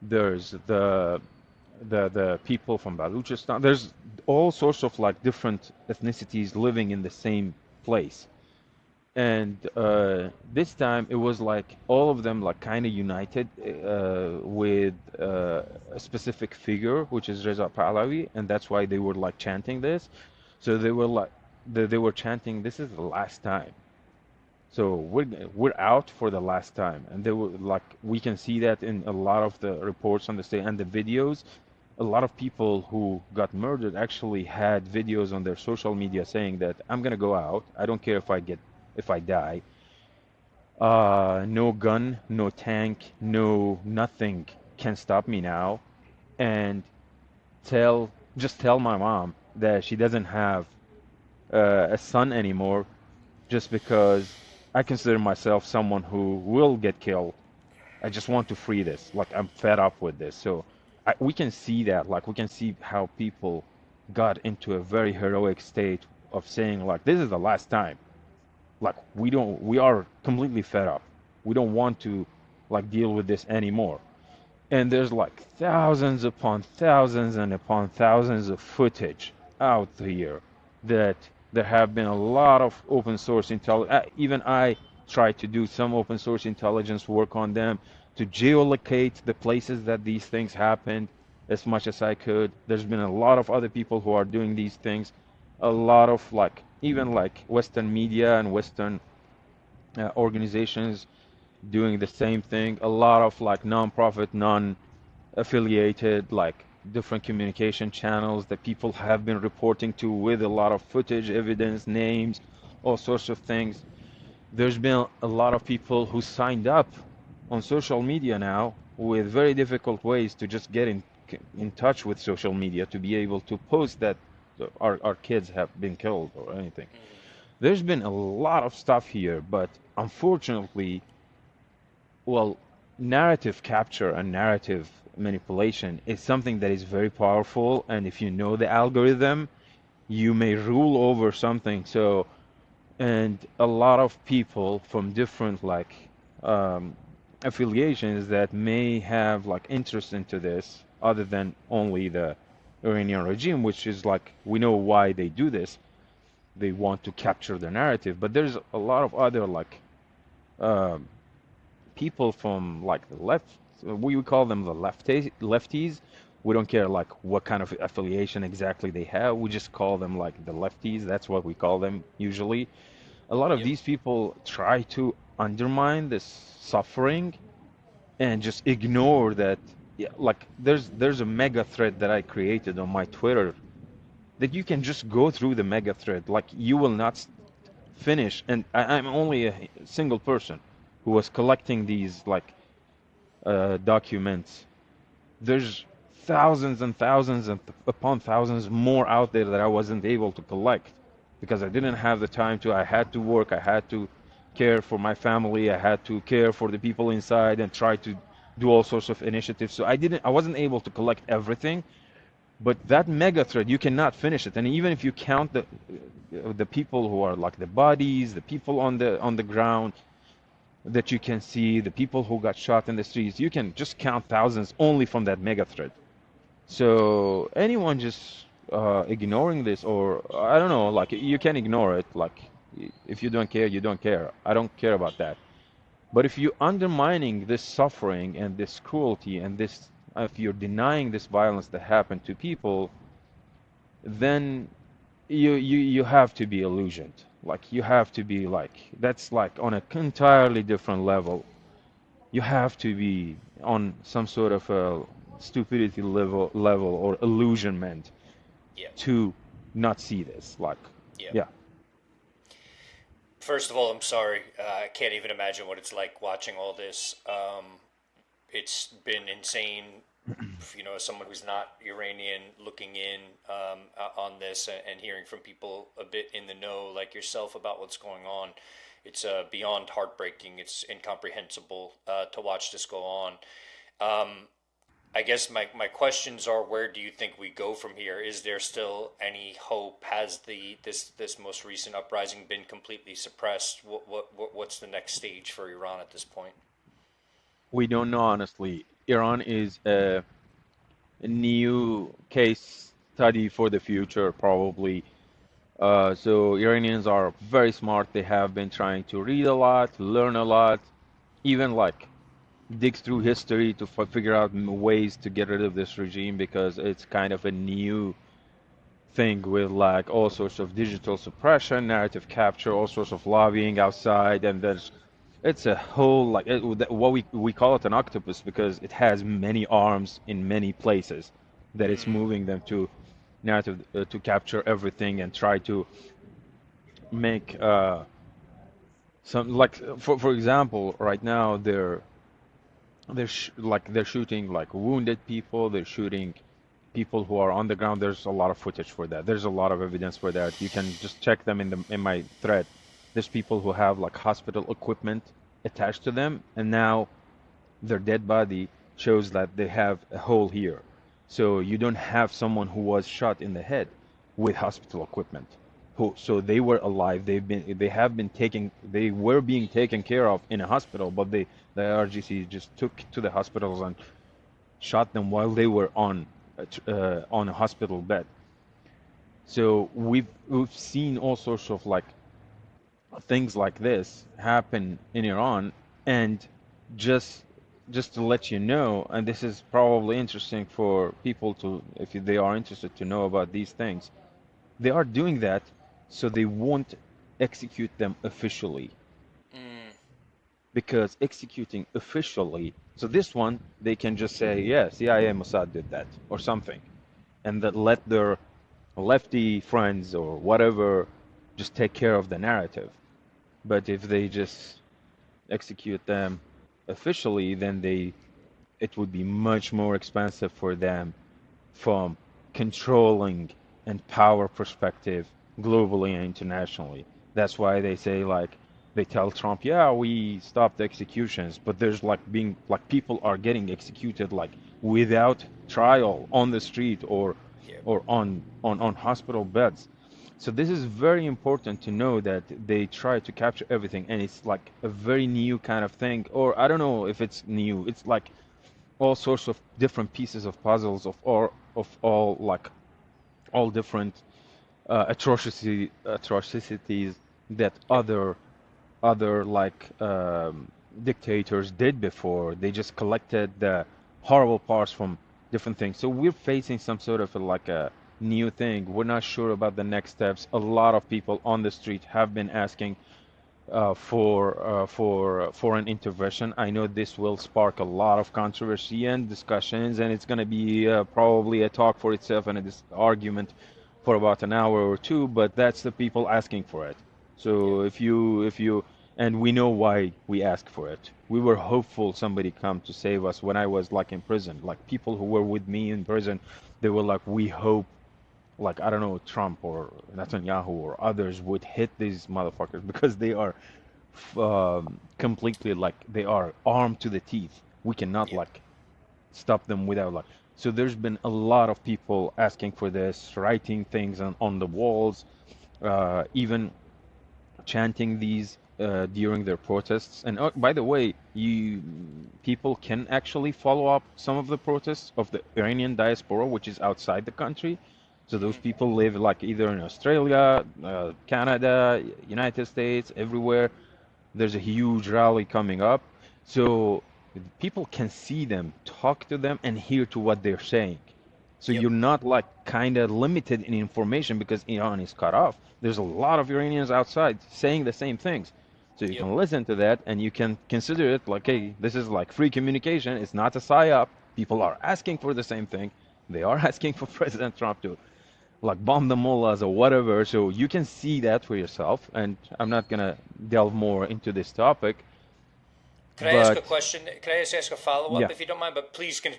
S2: There's the people from Balochistan. There's all sorts of like different ethnicities living in the same place. And this time it was like all of them like kind of united with a specific figure, which is Reza Pahlavi, and that's why they were like chanting this. So they were like they were chanting, "This is the last time." So we're out for the last time, and they were like we can see that in a lot of the reports on the state and the videos. A lot of people who got murdered actually had videos on their social media saying that I'm gonna go out. I don't care if I die. No gun, no tank, no nothing can stop me now. And just tell my mom that she doesn't have a son anymore, just because I consider myself someone who will get killed. I just want to free this. Like I'm fed up with this. So we can see that. Like we can see how people got into a very heroic state of saying like this is the last time. Like we are completely fed up. We don't want to like deal with this anymore. And there's like thousands upon thousands and upon thousands of footage out here that there have been a lot of open source intelligence. Even I tried to do some open source intelligence work on them to geolocate the places that these things happened as much as I could. There's been a lot of other people who are doing these things. A lot of like even like Western media and Western organizations doing the same thing. A lot of like non-profit, non-affiliated, like different communication channels that people have been reporting to with a lot of footage, evidence, names, all sorts of things. There's been a lot of people who signed up on social media now with very difficult ways to just get in touch with social media to be able to post that our kids have been killed or anything. There's been a lot of stuff here, but unfortunately, well, narrative capture and narrative manipulation is something that is very powerful, and if you know the algorithm, you may rule over something. So, and a lot of people from different like um, affiliations that may have like interest into this, other than only the Iranian regime, which is like we know why they do this. They want to capture the narrative, but there's a lot of other like um, people from like the left. We would call them the lefties. We don't care like what kind of affiliation exactly they have. We just call them like the lefties. That's what we call them usually. A lot of
S1: Yep.
S2: these people try to undermine this suffering and just ignore that. Yeah, like there's a mega thread that I created on my Twitter that you can just go through the mega thread. Like you will not finish, and I'm only a single person who was collecting these like documents. There's thousands and thousands and upon thousands more out there that I wasn't able to collect because I didn't have the time to. I had to work, I had to care for my family, I had to care for the people inside and try to do all sorts of initiatives. So I wasn't able to collect everything, but that mega thread, you cannot finish it. And even if you count the people who are like the bodies, the people on the ground that you can see, the people who got shot in the streets, you can just count thousands only from that mega thread. So anyone just ignoring this, or I don't know, like you can ignore it. Like if you don't care, you don't care. I don't care about that. But if you're undermining this suffering and this cruelty and this, if you're denying this violence that happened to people, then you have to be illusioned. Like you have to be like that's like on an entirely different level. You have to be on some sort of a stupidity level or illusionment
S1: Yeah.
S2: to not see this. Like,
S1: Yeah.
S2: yeah,
S1: First of all, I'm sorry. I can't even imagine what it's like watching all this. It's been insane, as someone who's not Iranian, looking in on this and hearing from people a bit in the know, like yourself, about what's going on. It's beyond heartbreaking. It's incomprehensible to watch this go on. Um, I guess my questions are, where do you think we go from here? Is there still any hope? Has this most recent uprising been completely suppressed? What's the next stage for Iran at this point?
S2: we don't know honestly. Iran is a new case study for the future, probably. So Iranians are very smart. They have been trying to read a lot, learn a lot, even like dig through history to figure out ways to get rid of this regime because it's kind of a new thing with like all sorts of digital suppression, narrative capture, all sorts of lobbying outside, and there's it's a whole like what we call it an octopus because it has many arms in many places that it's
S1: Mm,
S2: moving them to narrative to capture everything and try to make some like for example right now they're shooting like wounded people, they're shooting people who are on the ground. There's a lot of footage for that. There's a lot of evidence for that. You can just check them in my thread. There's people who have like hospital equipment attached to them, and now their dead body shows that they have a hole here. So you don't have someone who was shot in the head with hospital equipment. So they were alive. They have been taken. They were being taken care of in a hospital, but the RGC just took to the hospitals and shot them while they were on a hospital bed. So we've seen all sorts of like things like this happen in Iran, and just just to let you know, and this is probably interesting for people to, if they are interested to know about these things, they are doing that so they won't execute them officially.
S1: mm,
S2: Because executing officially, so this one, they can just say, yeah, CIA Mossad did that, or something, and that let their lefty friends or whatever just take care of the narrative. But if they just execute them officially, then it would be much more expensive for them from controlling and power perspective globally and internationally. That's why they say like they tell Trump, yeah, we stopped executions, but there's like being like people are getting executed like without trial on the street
S1: yeah.
S2: or on hospital beds. So this is very important to know that they try to capture everything, and it's like a very new kind of thing, or I don't know if it's new. It's like all sorts of different pieces of puzzles of all like all different atrocities that
S1: Yep.
S2: other like dictators did before. They just collected the horrible parts from different things. So we're facing some sort of like a new thing. We're not sure about the next steps. A lot of people on the street have been asking for foreign intervention. I know this will spark a lot of controversy and discussions, and it's going to be probably a talk for itself and a argument for about an hour or two. But that's the people asking for it.
S1: Yep.
S2: So if you and we know why we ask for it. We were hopeful somebody come to save us when I was like in prison. Like people who were with me in prison, they were like, we hope, like I don't know, Trump or Netanyahu or others would hit these motherfuckers because they are completely like they are armed to the teeth. We cannot
S1: Yep.
S2: like stop them without like. So there's been a lot of people asking for this, writing things on the walls, even chanting these during their protests. And by the way, you people can actually follow up some of the protests of the Iranian diaspora, which is outside the country. So those people live like either in Australia, Canada, United States, everywhere. There's a huge rally coming up. So people can see them, talk to them, and hear to what they're saying. So
S1: Yep.
S2: you're not like kind of limited in information because Iran is cut off. There's a lot of Iranians outside saying the same things. So you
S1: Yep.
S2: can listen to that and you can consider it like, hey, this is like free communication. It's not a psyop. People are asking for the same thing. They are asking for President Trump to like bomb the mullahs or whatever. So you can see that for yourself. And I'm not gonna delve more into this topic,
S1: Could I ask a
S2: but
S1: question? Could I just ask a follow up
S2: yeah,
S1: if you don't mind? But please, I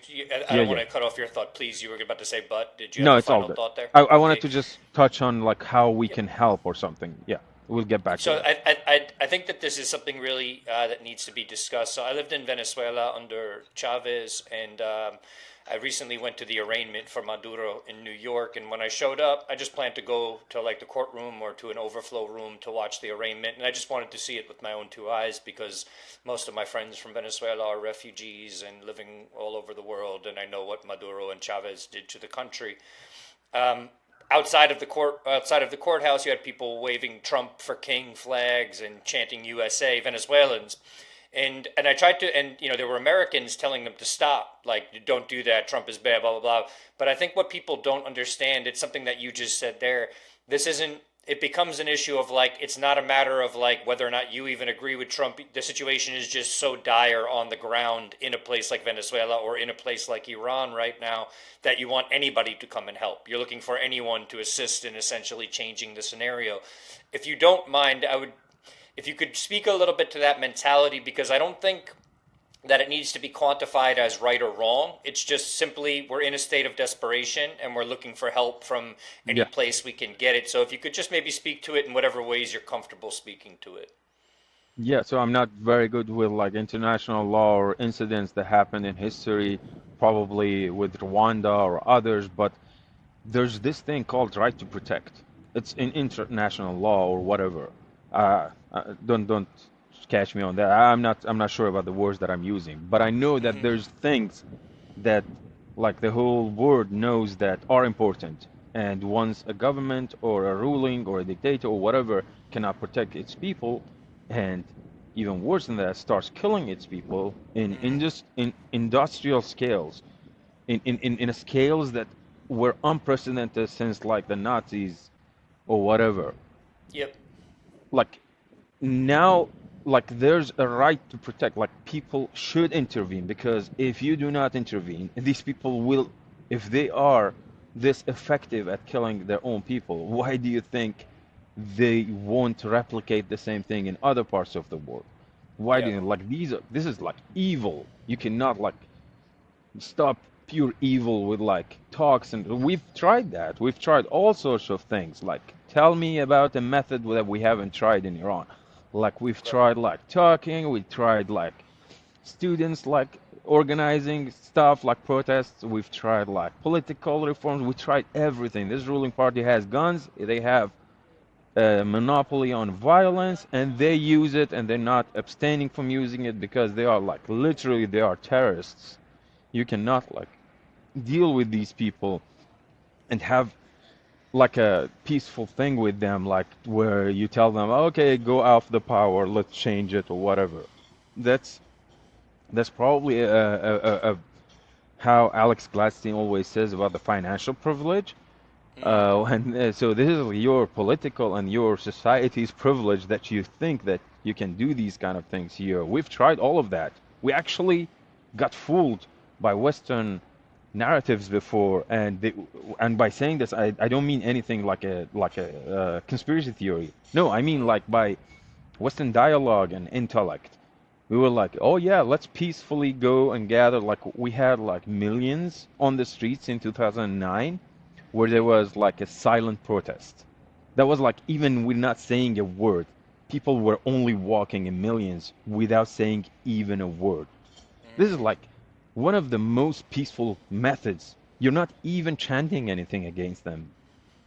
S2: yeah,
S1: don't
S2: yeah.
S1: want to cut off your thought. Please, you were about to say, but did you have
S2: No,
S1: a
S2: it's all
S1: final
S2: good.
S1: thought there?
S2: I wanted
S1: Okay.
S2: to just touch on like how we can help or something. Yeah, we'll get back to
S1: So
S2: that.
S1: I think that this is something really that needs to be discussed. So I lived in Venezuela under Chavez, and I recently went to the arraignment for Maduro in New York. And when I showed up, I just planned to go to like the courtroom or to an overflow room to watch the arraignment, and I just wanted to see it with my own two eyes because most of my friends from Venezuela are refugees and living all over the world, and I know what Maduro and Chavez did to the country. Outside of the courthouse, you had people waving Trump for King flags and chanting USA, Venezuelans. And I tried to, and there were Americans telling them to stop, like don't do that, Trump is bad, blah blah blah. But I think what people don't understand, it's something that you just said there. This isn't, it becomes an issue of like, it's not a matter of like whether or not you even agree with Trump. The situation is just so dire on the ground in a place like Venezuela or in a place like Iran right now that you want anybody to come and help. You're looking for anyone to assist in essentially changing the scenario. If you don't mind, I would, if you could speak a little bit to that mentality, because I don't think that it needs to be quantified as right or wrong. It's just simply we're in a state of desperation and we're looking for help from any
S2: Yeah,
S1: place we can get it. So if you could just maybe speak to it in whatever ways you're comfortable speaking to it.
S2: yeah. So I'm not very good with like international law or incidents that happened in history, probably with Rwanda or others, but there's this thing called right to protect. It's in international law or whatever. Don't catch me on that. I'm not sure about the words that I'm using, but I know that there's things that like the whole world knows that are important. And once a government or a ruling or a dictator or whatever cannot protect its people, and even worse than that, starts killing its people in industrial scales, in a scales that were unprecedented since like the Nazis or whatever.
S1: Yep.
S2: Like now, like there's a right to protect. Like people should intervene because if you do not intervene, these people will, if they are this effective at killing their own people, why do you think they won't replicate the same thing in other parts of the world? Why do
S1: Yep.
S2: you like this is like evil. You cannot like stop pure evil with like talks, and we've tried that. We've tried all sorts of things. Like tell me about a method that we haven't tried in Iran. Like we've
S1: Right.
S2: tried like talking, we tried like students like organizing stuff like protests, we've tried like political reforms, we tried everything. This ruling party has guns, they have a monopoly on violence, and they use it, and they're not abstaining from using it because they are like literally they are terrorists. You cannot like deal with these people and have like a peaceful thing with them, like where you tell them, okay, go off the power, let's change it or whatever. That's that's probably how Alex Gladstein always says about the financial privilege. And so this is your political and your society's privilege that you think that you can do these kind of things here. We've tried all of that. We actually got fooled by Western narratives before, and by saying this, I don't mean anything like a conspiracy theory. No, I mean like by Western dialogue and intellect. We were like, oh yeah, let's peacefully go and gather. Like we had like millions on the streets in 2009, where there was like a silent protest. That was like even we're not saying a word. People were only walking in millions without saying even a word. This is like one of the most peaceful methods. You're not even chanting anything against them.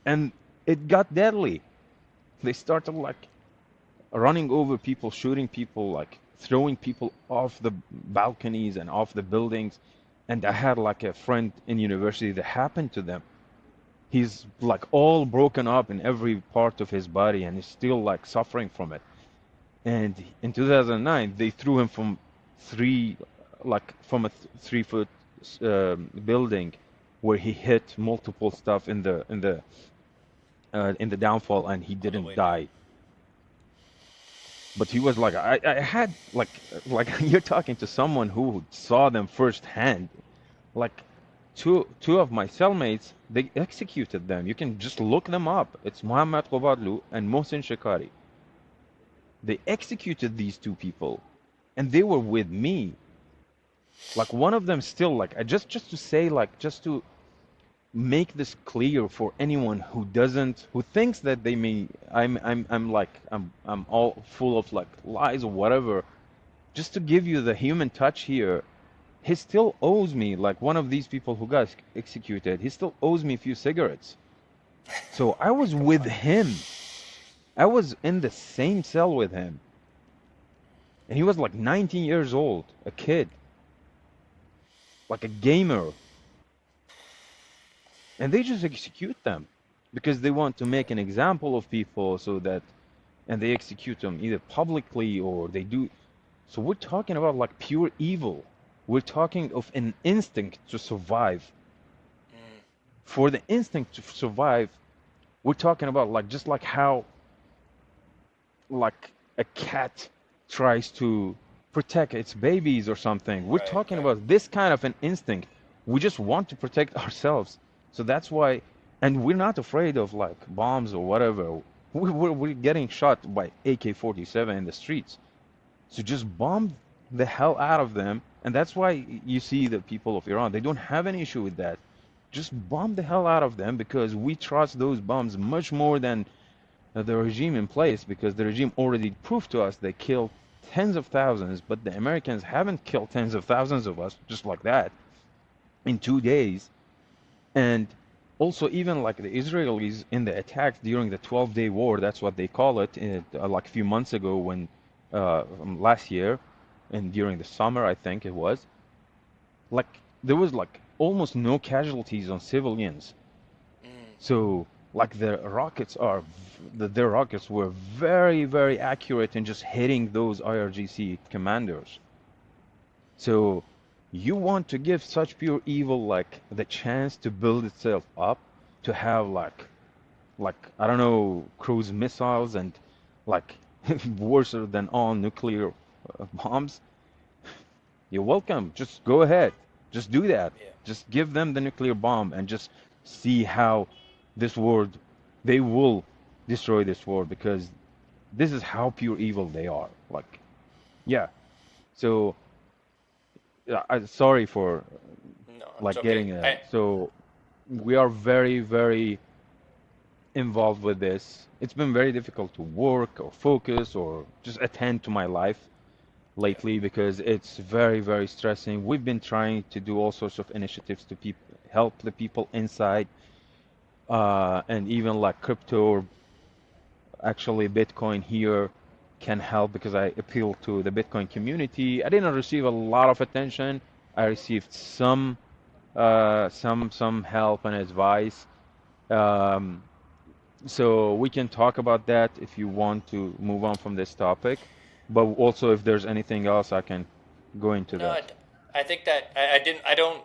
S2: And it got deadly. They started like running over people, shooting people, like throwing people off the balconies and off the buildings. And I had like a friend in university that happened to them. He's like all broken up in every part of his body and he's still like suffering from it. And in 2009, they threw him from three, like from a 3 foot building, where he hit multiple stuff in the downfall, and he
S1: On the
S2: didn't
S1: way down.
S2: die. But he was like, I had like you're talking to someone who saw them firsthand. Like two of my cellmates, they executed them. You can just look them up. It's Muhammad Qobadlu and Mohsen Shekari. They executed these two people, and they were with me. Like one of them still like I just to say like just to make this clear for anyone who doesn't who thinks that they may I'm all full of like lies or whatever. Just to give you the human touch here, he still owes me, like one of these people who got executed, he still owes me a few cigarettes. So I was
S1: Come
S2: with
S1: on.
S2: him. I was in the same cell with him. And he was like 19 years old, a kid, like a gamer. And they just execute them because they want to make an example of people so that, and they execute them either publicly or they do. So we're talking about like pure evil. We're talking of an instinct to survive. For the instinct to survive, we're talking about like just like how like a cat tries to protect its babies or something. We're
S1: Right,
S2: talking
S1: right.
S2: about this kind of an instinct. We just want to protect ourselves. So that's why, and we're not afraid of like bombs or whatever. We're getting shot by AK-47 in the streets. So just bomb the hell out of them. And that's why you see the people of Iran, they don't have an issue with that. Just bomb the hell out of them because we trust those bombs much more than the regime in place, because the regime already proved to us they killed tens of thousands, but the Americans haven't killed tens of thousands of us just like that in 2 days. And also, even like the Israelis in the attacks during the 12-day war, that's what they call it, like a few months ago when last year, and during the summer, I think it was, like there was like almost no casualties on civilians. So like their rockets were very, very accurate in just hitting those IRGC commanders. So you want to give such pure evil like the chance to build itself up, to have like I don't know, cruise missiles and like worse than all nuclear bombs. You're welcome. Just go ahead. Just do that.
S1: Yeah.
S2: Just give them the nuclear bomb and just see how this world, they will destroy this world, because this is how pure evil they are. Like, yeah. So, sorry for
S1: No, it's
S2: like
S1: okay.
S2: getting that. So, we are very, very involved with this. It's been very difficult to work or focus or just attend to my life
S1: Yeah.
S2: lately because it's very, very stressing. We've been trying to do all sorts of initiatives to help the people inside, and even like crypto or actually Bitcoin here can help because I appeal to the Bitcoin community. I didn't receive a lot of attention. I received some help and advice. Um, so we can talk about that if you want to move on from this topic. But also, if there's anything else, I can go into
S1: No,
S2: that.
S1: I think that I didn't. I don't.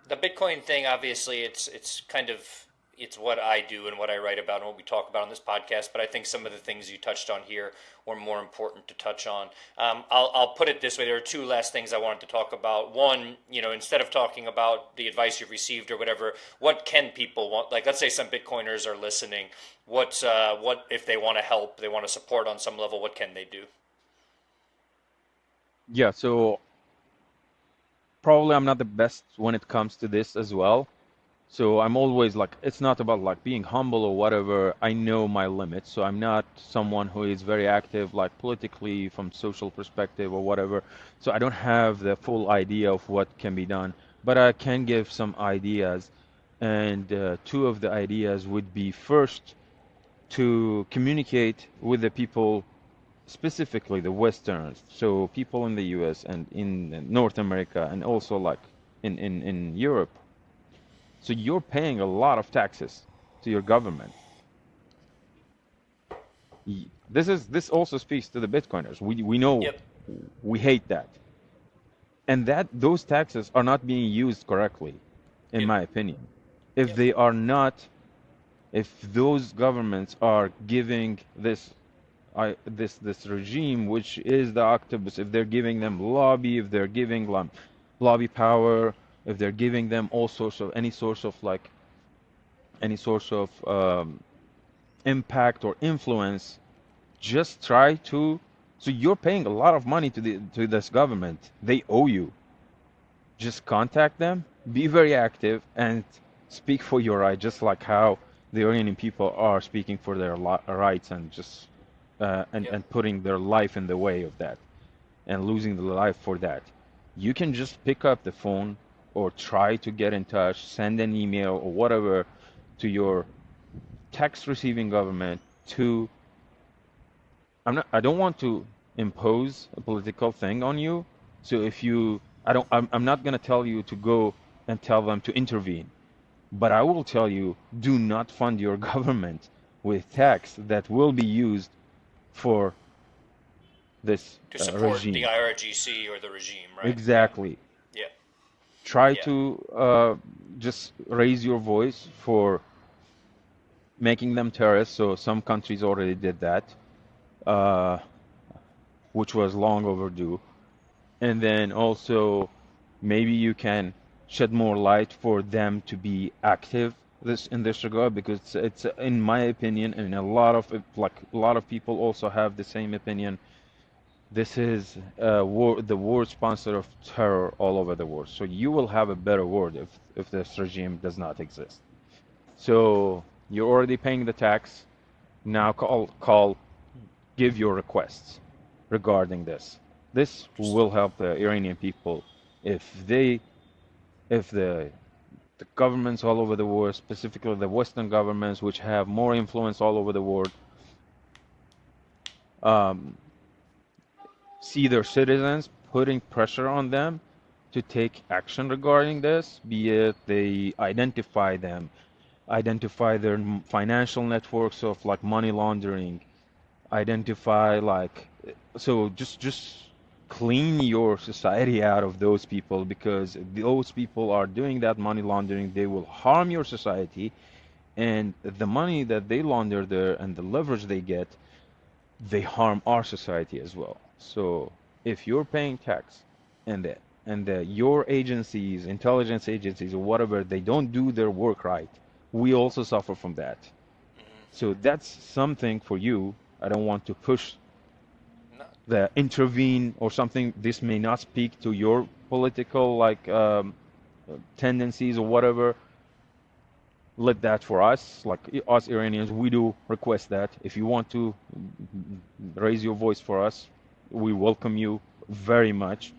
S1: The Bitcoin thing, obviously, it's kind of it's what I do and what I write about and what we talk about on this podcast. But I think some of the things you touched on here were more important to touch on. I'll put it this way: there are two last things I wanted to talk about. One, instead of talking about the advice you've received or whatever, what can people want? Like, let's say some Bitcoiners are listening. What if they want to help? They want to support on some level. What can they do?
S2: Yeah, so probably I'm not the best when it comes to this as well. So I'm always like, it's not about like being humble or whatever. I know my limits. So I'm not someone who is very active, like politically from social perspective or whatever. So I don't have the full idea of what can be done, but I can give some ideas. And two of the ideas would be first to communicate with the people, specifically the Westerners, so people in the US and in North America and also like in Europe. So you're paying a lot of taxes to your government. This also speaks to the Bitcoiners. We know
S1: Yep.
S2: we hate that. And that those taxes are not being used correctly, in
S1: Yep.
S2: my opinion. If
S1: Yep.
S2: they are not, if those governments are giving this regime, which is the octopus, if they're giving them lobby, if they're giving them lobby power, if they're giving them all sorts of any source of like any source of impact or influence, just try to. So you're paying a lot of money to this government. They owe you. Just contact them, be very active, and speak for your right, just like how the Iranian people are speaking for their rights and just
S1: Yep.
S2: and putting their life in the way of that and losing the life for that. You can just pick up the phone or try to get in touch, send an email or whatever to your tax receiving government to. I don't want to impose a political thing on you. So if you I'm not going to tell you to go and tell them to intervene, but I will tell you, do not fund your government with tax that will be used for this
S1: To support the
S2: regime.
S1: IRGC or the regime, right? Yeah.
S2: Exactly.
S1: Yeah.
S2: Try
S1: Yeah.
S2: to just raise your voice for making them terrorists. So some countries already did that, uh, which was long overdue. And then also maybe you can shed more light for them to be active this in this regard, because it's in my opinion, and a lot of a lot of people also have the same opinion. This is the world sponsor of terror all over the world. So you will have a better world if this regime does not exist. So you're already paying the tax. Now call, give your requests regarding this. This
S1: Interesting.
S2: will help the Iranian people if they if the governments all over the world, specifically the Western governments, which have more influence all over the world, um, see their citizens putting pressure on them to take action regarding this, be it they identify them, identify their financial networks of like money laundering, identify like so just clean your society out of those people, because those people are doing that money laundering. They will harm your society, and the money that they launder there and the leverage they get, they harm our society as well. So if you're paying tax and your agencies, intelligence agencies or whatever, they don't do their work right, we also suffer from that. So that's something for you. I don't want to push
S1: No.
S2: the intervene or something. This may not speak to your political like tendencies or whatever. Let that for us, like us Iranians, we do request that. If you want to raise your voice for us, we welcome you very much.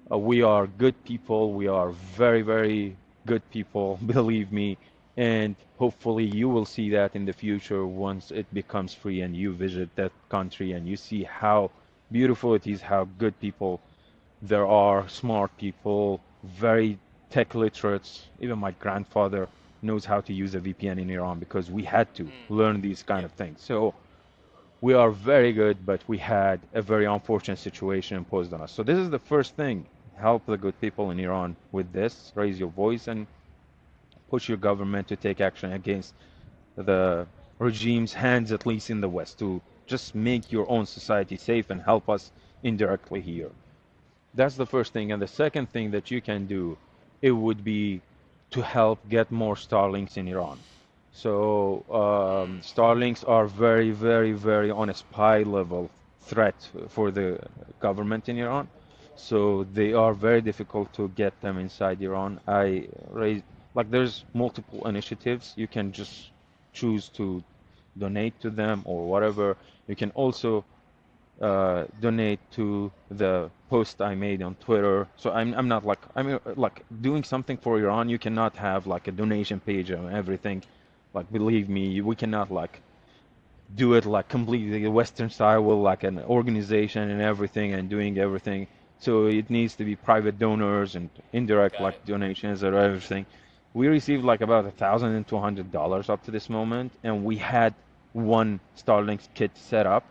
S2: We are good people. We are very, very good people, believe me. And hopefully, you will see that in the future once it becomes free and you visit that country and you see how beautiful it is, how good people there are, smart people, very tech literates. Even my grandfather knows how to use a VPN in Iran because we had to
S1: Mm.
S2: learn these kind
S1: Yep.
S2: of things. So we are very good, but we had a very unfortunate situation imposed on us. So this is the first thing. Help the good people in Iran with this. Raise your voice and push your government to take action against the regime's hands, at least in the West, to just make your own society safe and help us indirectly here. That's the first thing. And the second thing that you can do, it would be to help get more Starlinks in Iran. So Starlinks are very, very, very on a spy level threat for the government in Iran. So they are very difficult to get them inside Iran. I raise like there's multiple initiatives. You can just choose to donate to them or whatever. You can also donate to the post I made on Twitter. So I'm not like like doing something for Iran. You cannot have like a donation page and everything. Like believe me, we cannot like do it like completely Western style with like an organization and everything and doing everything. So it needs to be private donors and indirect
S1: Got it.
S2: like donations or everything. We received like about $1,200 up to this moment, and we had one Starlink kit set up.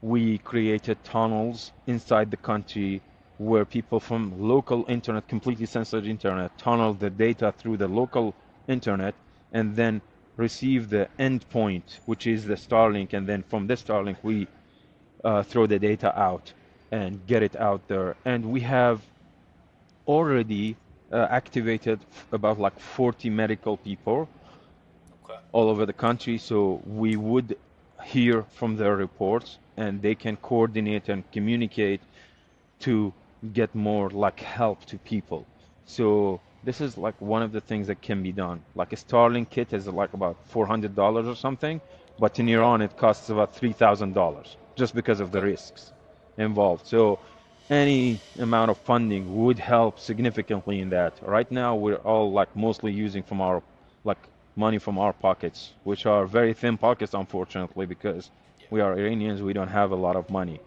S2: We created tunnels inside the country where people from local internet, completely censored internet, tunnel the data through the local internet and then receive the endpoint, which is the Starlink. And then from this Starlink, we throw the data out and get it out there. And we have already activated about like 40 medical people
S1: Okay.
S2: all over the country. So we would hear from their reports and they can coordinate and communicate to get more like help to people. So this is like one of the things that can be done. Like a Starlink kit is like about $400 or something, but in
S1: Okay.
S2: Iran it costs about $3,000 just because of the
S1: Okay.
S2: risks involved. So any amount of funding would help significantly in that. Right now we're all like mostly using from our like money from our pockets, which are very thin pockets unfortunately because
S1: Yeah.
S2: we are Iranians, we don't have a lot of money.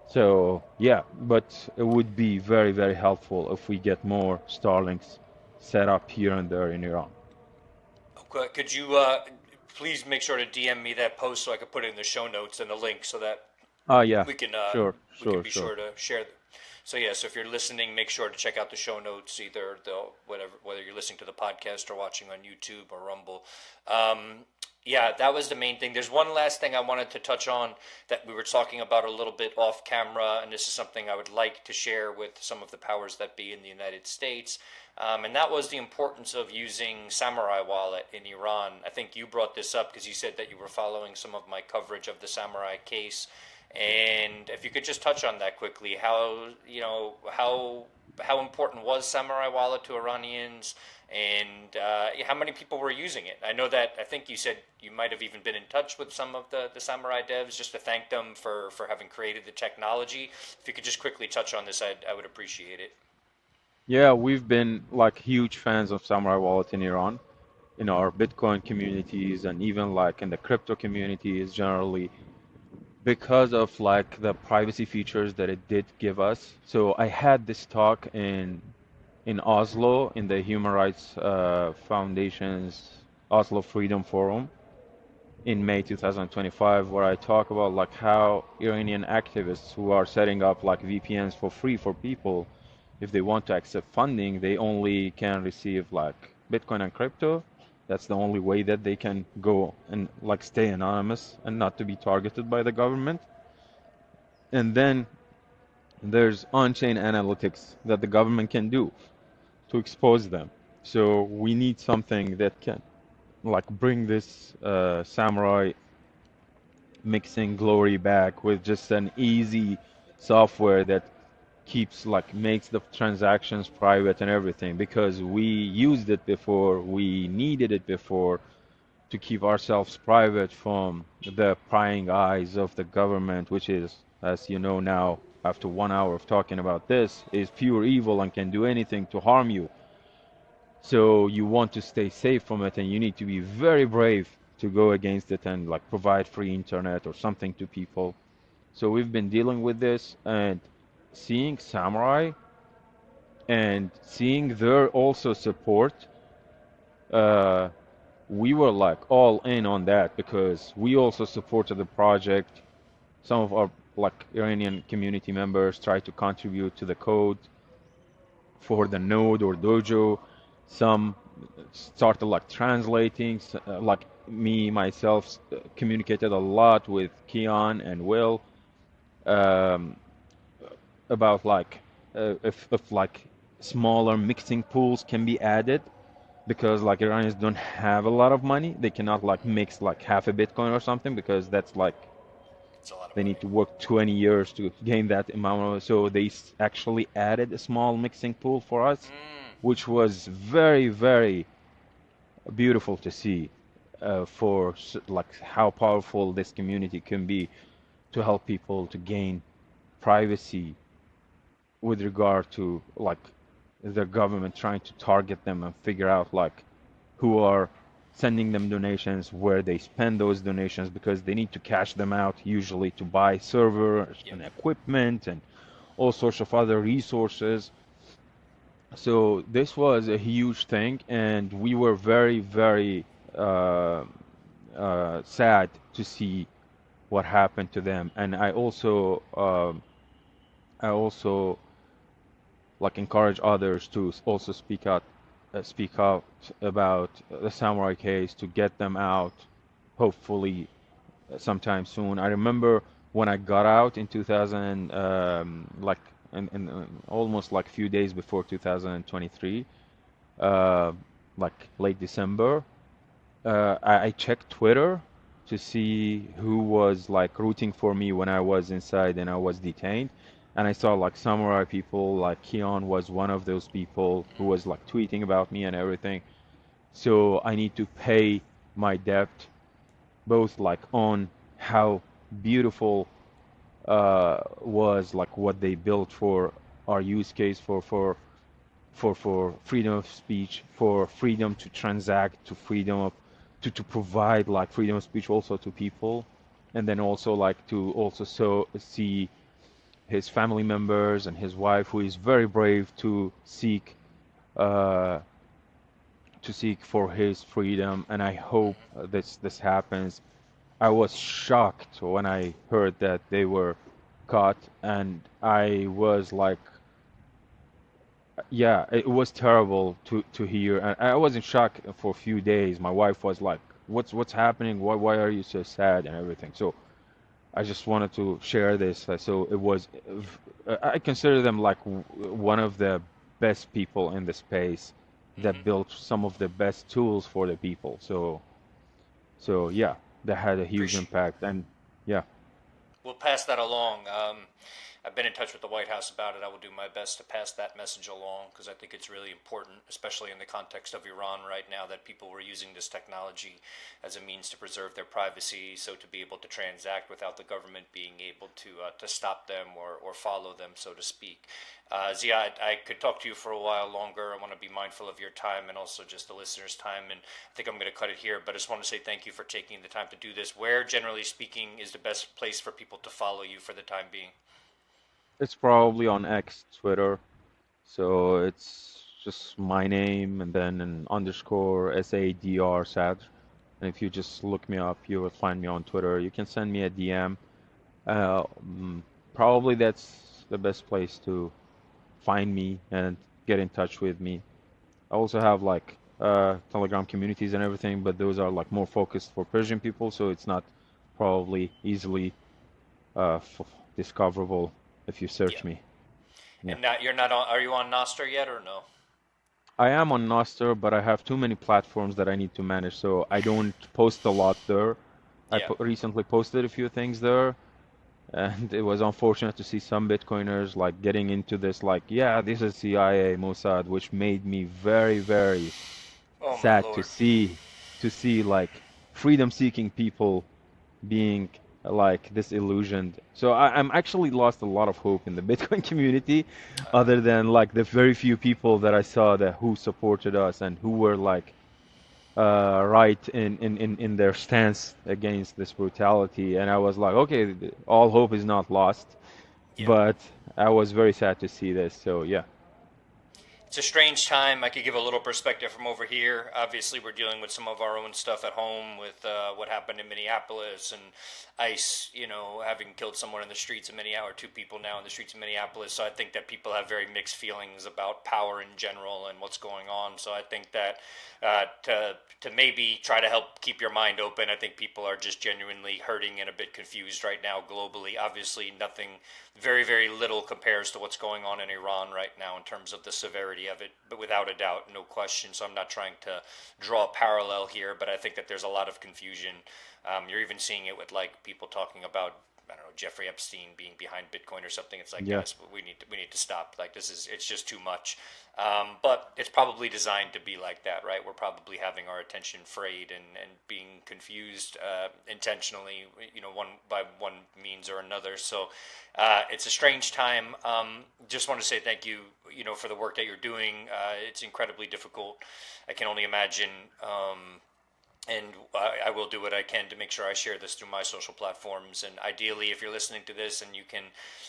S2: So yeah, but it would be very, very helpful if we get more Starlinks set up here and there in Iran.
S1: Okay. Could you please make sure to DM me that post so I could put it in the show notes and the link so that
S2: Ah, yeah,
S1: we can
S2: sure,
S1: we can
S2: sure,
S1: be
S2: sure.
S1: sure to share. So yeah, so if you're listening, make sure to check out the show notes, either the whatever, whether you're listening to the podcast or watching on YouTube or Rumble. Yeah, that was the main thing. There's one last thing I wanted to touch on that we were talking about a little bit off camera, and this is something I would like to share with some of the powers that be in the United States. And that was the importance of using Samourai Wallet in Iran. I think you brought this up because you said that you were following some of my coverage of the Samurai case. And if you could just touch on that quickly, how how important was Samurai Wallet to Iranians, and how many people were using it? I know that I think you said you might have even been in touch with some of the Samurai devs just to thank them for having created the technology. If you could just quickly touch on this, I would appreciate it.
S2: Yeah, we've been like huge fans of Samurai Wallet in Iran, in our Bitcoin communities and even like in the crypto communities generally because of like the privacy features that it did give us. So I had this talk in Oslo in the Human Rights Foundation's Oslo Freedom Forum in May 2025, where I talk about like how Iranian activists who are setting up like VPNs for free for people, if they want to accept funding, they only can receive like Bitcoin and crypto. That's the only way that they can go and like stay anonymous and not to be targeted by the government. And then there's on-chain analytics that the government can do to expose them. So we need something that can like bring this samurai mixing glory back with just an easy software that keeps like makes the transactions private and everything because we used it before, we needed it before to keep ourselves private from the prying eyes of the government, which is, as you know now, after 1 hour of talking about this, is pure evil and can do anything to harm you. So you want to stay safe from it, and you need to be very brave to go against it and like provide free internet or something to people. So we've been dealing with this and seeing Samurai and seeing their also support. Uh, we were like all in on that because we also supported the project. Some of our like Iranian community members tried to contribute to the code for the node or dojo. Some started like translating, like me myself communicated a lot with Keon and Will, um, about like if like smaller mixing pools can be added, because like Iranians don't have a lot of money. They cannot like mix like half a Bitcoin or something, because that's like
S1: It's a lot of
S2: they
S1: money.
S2: need to work 20 years to gain that amount of, so they actually added a small mixing pool for us,
S1: Mm,
S2: which was very, very beautiful to see, for like how powerful this community can be to help people to gain privacy with regard to like the government trying to target them and figure out like who are sending them donations, where they spend those donations, because they need to cash them out usually to buy servers
S1: yep.
S2: and equipment and all sorts of other resources. So this was a huge thing, and we were very, very uh, sad to see what happened to them. And I also like encourage others to also speak out about the samurai case, to get them out, hopefully sometime soon. I remember when I got out in 2000, like in almost like few days before 2023, uh, like late December. I checked Twitter to see who was like rooting for me when I was inside and I was detained. And I saw like samurai people, like Keon was one of those people who was like tweeting about me and everything. So I need to pay my debt, both like on how beautiful was like what they built for our use case, for freedom of speech, for freedom to transact, to freedom of to provide like freedom of speech also to people, and then also like to also see his family members and his wife, who is very brave uh, to seek for his freedom. And I hope this happens. I was shocked when I heard that they were caught, and I was like, yeah, it was terrible to hear, and I was in shock for a few days. My wife was like, "What's happening? Why are you so sad and everything?" So I just wanted to share this. So it was, I consider them like one of the best people in the space that
S1: Hmm.
S2: built some of the best tools for the people. So yeah, that had a huge
S1: Appreciate.
S2: impact, and yeah,
S1: We'll pass that along. I've been in touch with the White House about it. I will do my best to pass that message along because I think it's really important, especially in the context of Iran right now, that people were using this technology as a means to preserve their privacy, so to be able to transact without the government being able to stop them or follow them, so to speak. Zia, I could talk to you for a while longer. I want to be mindful of your time and also just the listeners' time. And I think I'm going to cut it here, but I just want to say thank you for taking the time to do this. Where, generally speaking, is the best place for people to follow you for the time being?
S2: it's probably on X, Twitter. So it's just my name and then an underscore SADR Sadr. And if you just look me up, you will find me on Twitter. You can send me a DM. Uh, mm, Probably that's the best place to find me and get in touch with me. I also have like Telegram communities and everything, but those are like more focused for Persian people, so it's not probably easily f discoverable if you
S1: Yeah.
S2: search me. Yeah.
S1: And not, you're not on, are you on Nostr yet or no?
S2: I am on Nostr, but I have too many platforms that I need to manage, so I don't post a lot there. I
S1: Yeah.
S2: recently posted a few things there, and it was unfortunate to see some Bitcoiners like getting into this, like, yeah, this is CIA, Mossad, which made me very, very
S1: Oh my
S2: sad
S1: lord.
S2: to see like freedom-seeking people being like disillusioned. So I'm actually lost a lot of hope in the Bitcoin community, other than like the very few people that I saw that who supported us and who were like right in their stance against this brutality. And I was like, okay, all hope is not lost,
S1: Yeah.
S2: but I was very sad to see this. So yeah,
S1: It's a strange time. I could give a little perspective from over here. Obviously, we're dealing with some of our own stuff at home with what happened in Minneapolis and ICE, having killed someone in the streets of Minneapolis, or two people now in the streets of Minneapolis. So I think that people have very mixed feelings about power in general and what's going on. So I think that to maybe try to help keep your mind open, I think people are just genuinely hurting and a bit confused right now globally. Obviously, nothing, very, very little compares to what's going on in Iran right now in terms of the severity of it, but without a doubt, no question. So I'm not trying to draw a parallel here, but I think that there's a lot of confusion. You're even seeing it with like people talking about, I don't know, Jeffrey Epstein being behind Bitcoin or something. It's like,
S2: Yeah.
S1: guys, we need to stop. Like it's just too much. But it's probably designed to be like that, right? We're probably having our attention frayed and being confused intentionally, one means or another. So it's a strange time. Just want to say thank you, for the work that you're doing. It's incredibly difficult. I can only imagine. And I will do what I can to make sure I share this through my social platforms. And ideally, if you're listening to this and you can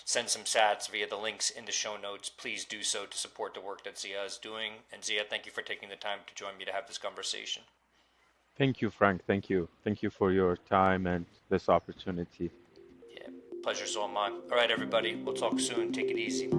S1: send some sats via the links in the show notes, please do so to support the work that Ziya is doing. And Ziya, thank you for taking the time to join me to have this conversation.
S2: Thank you, Frank. Thank you. Thank you for your time and this opportunity.
S1: Yeah, pleasure's all mine. All right, everybody, we'll talk soon. Take it easy.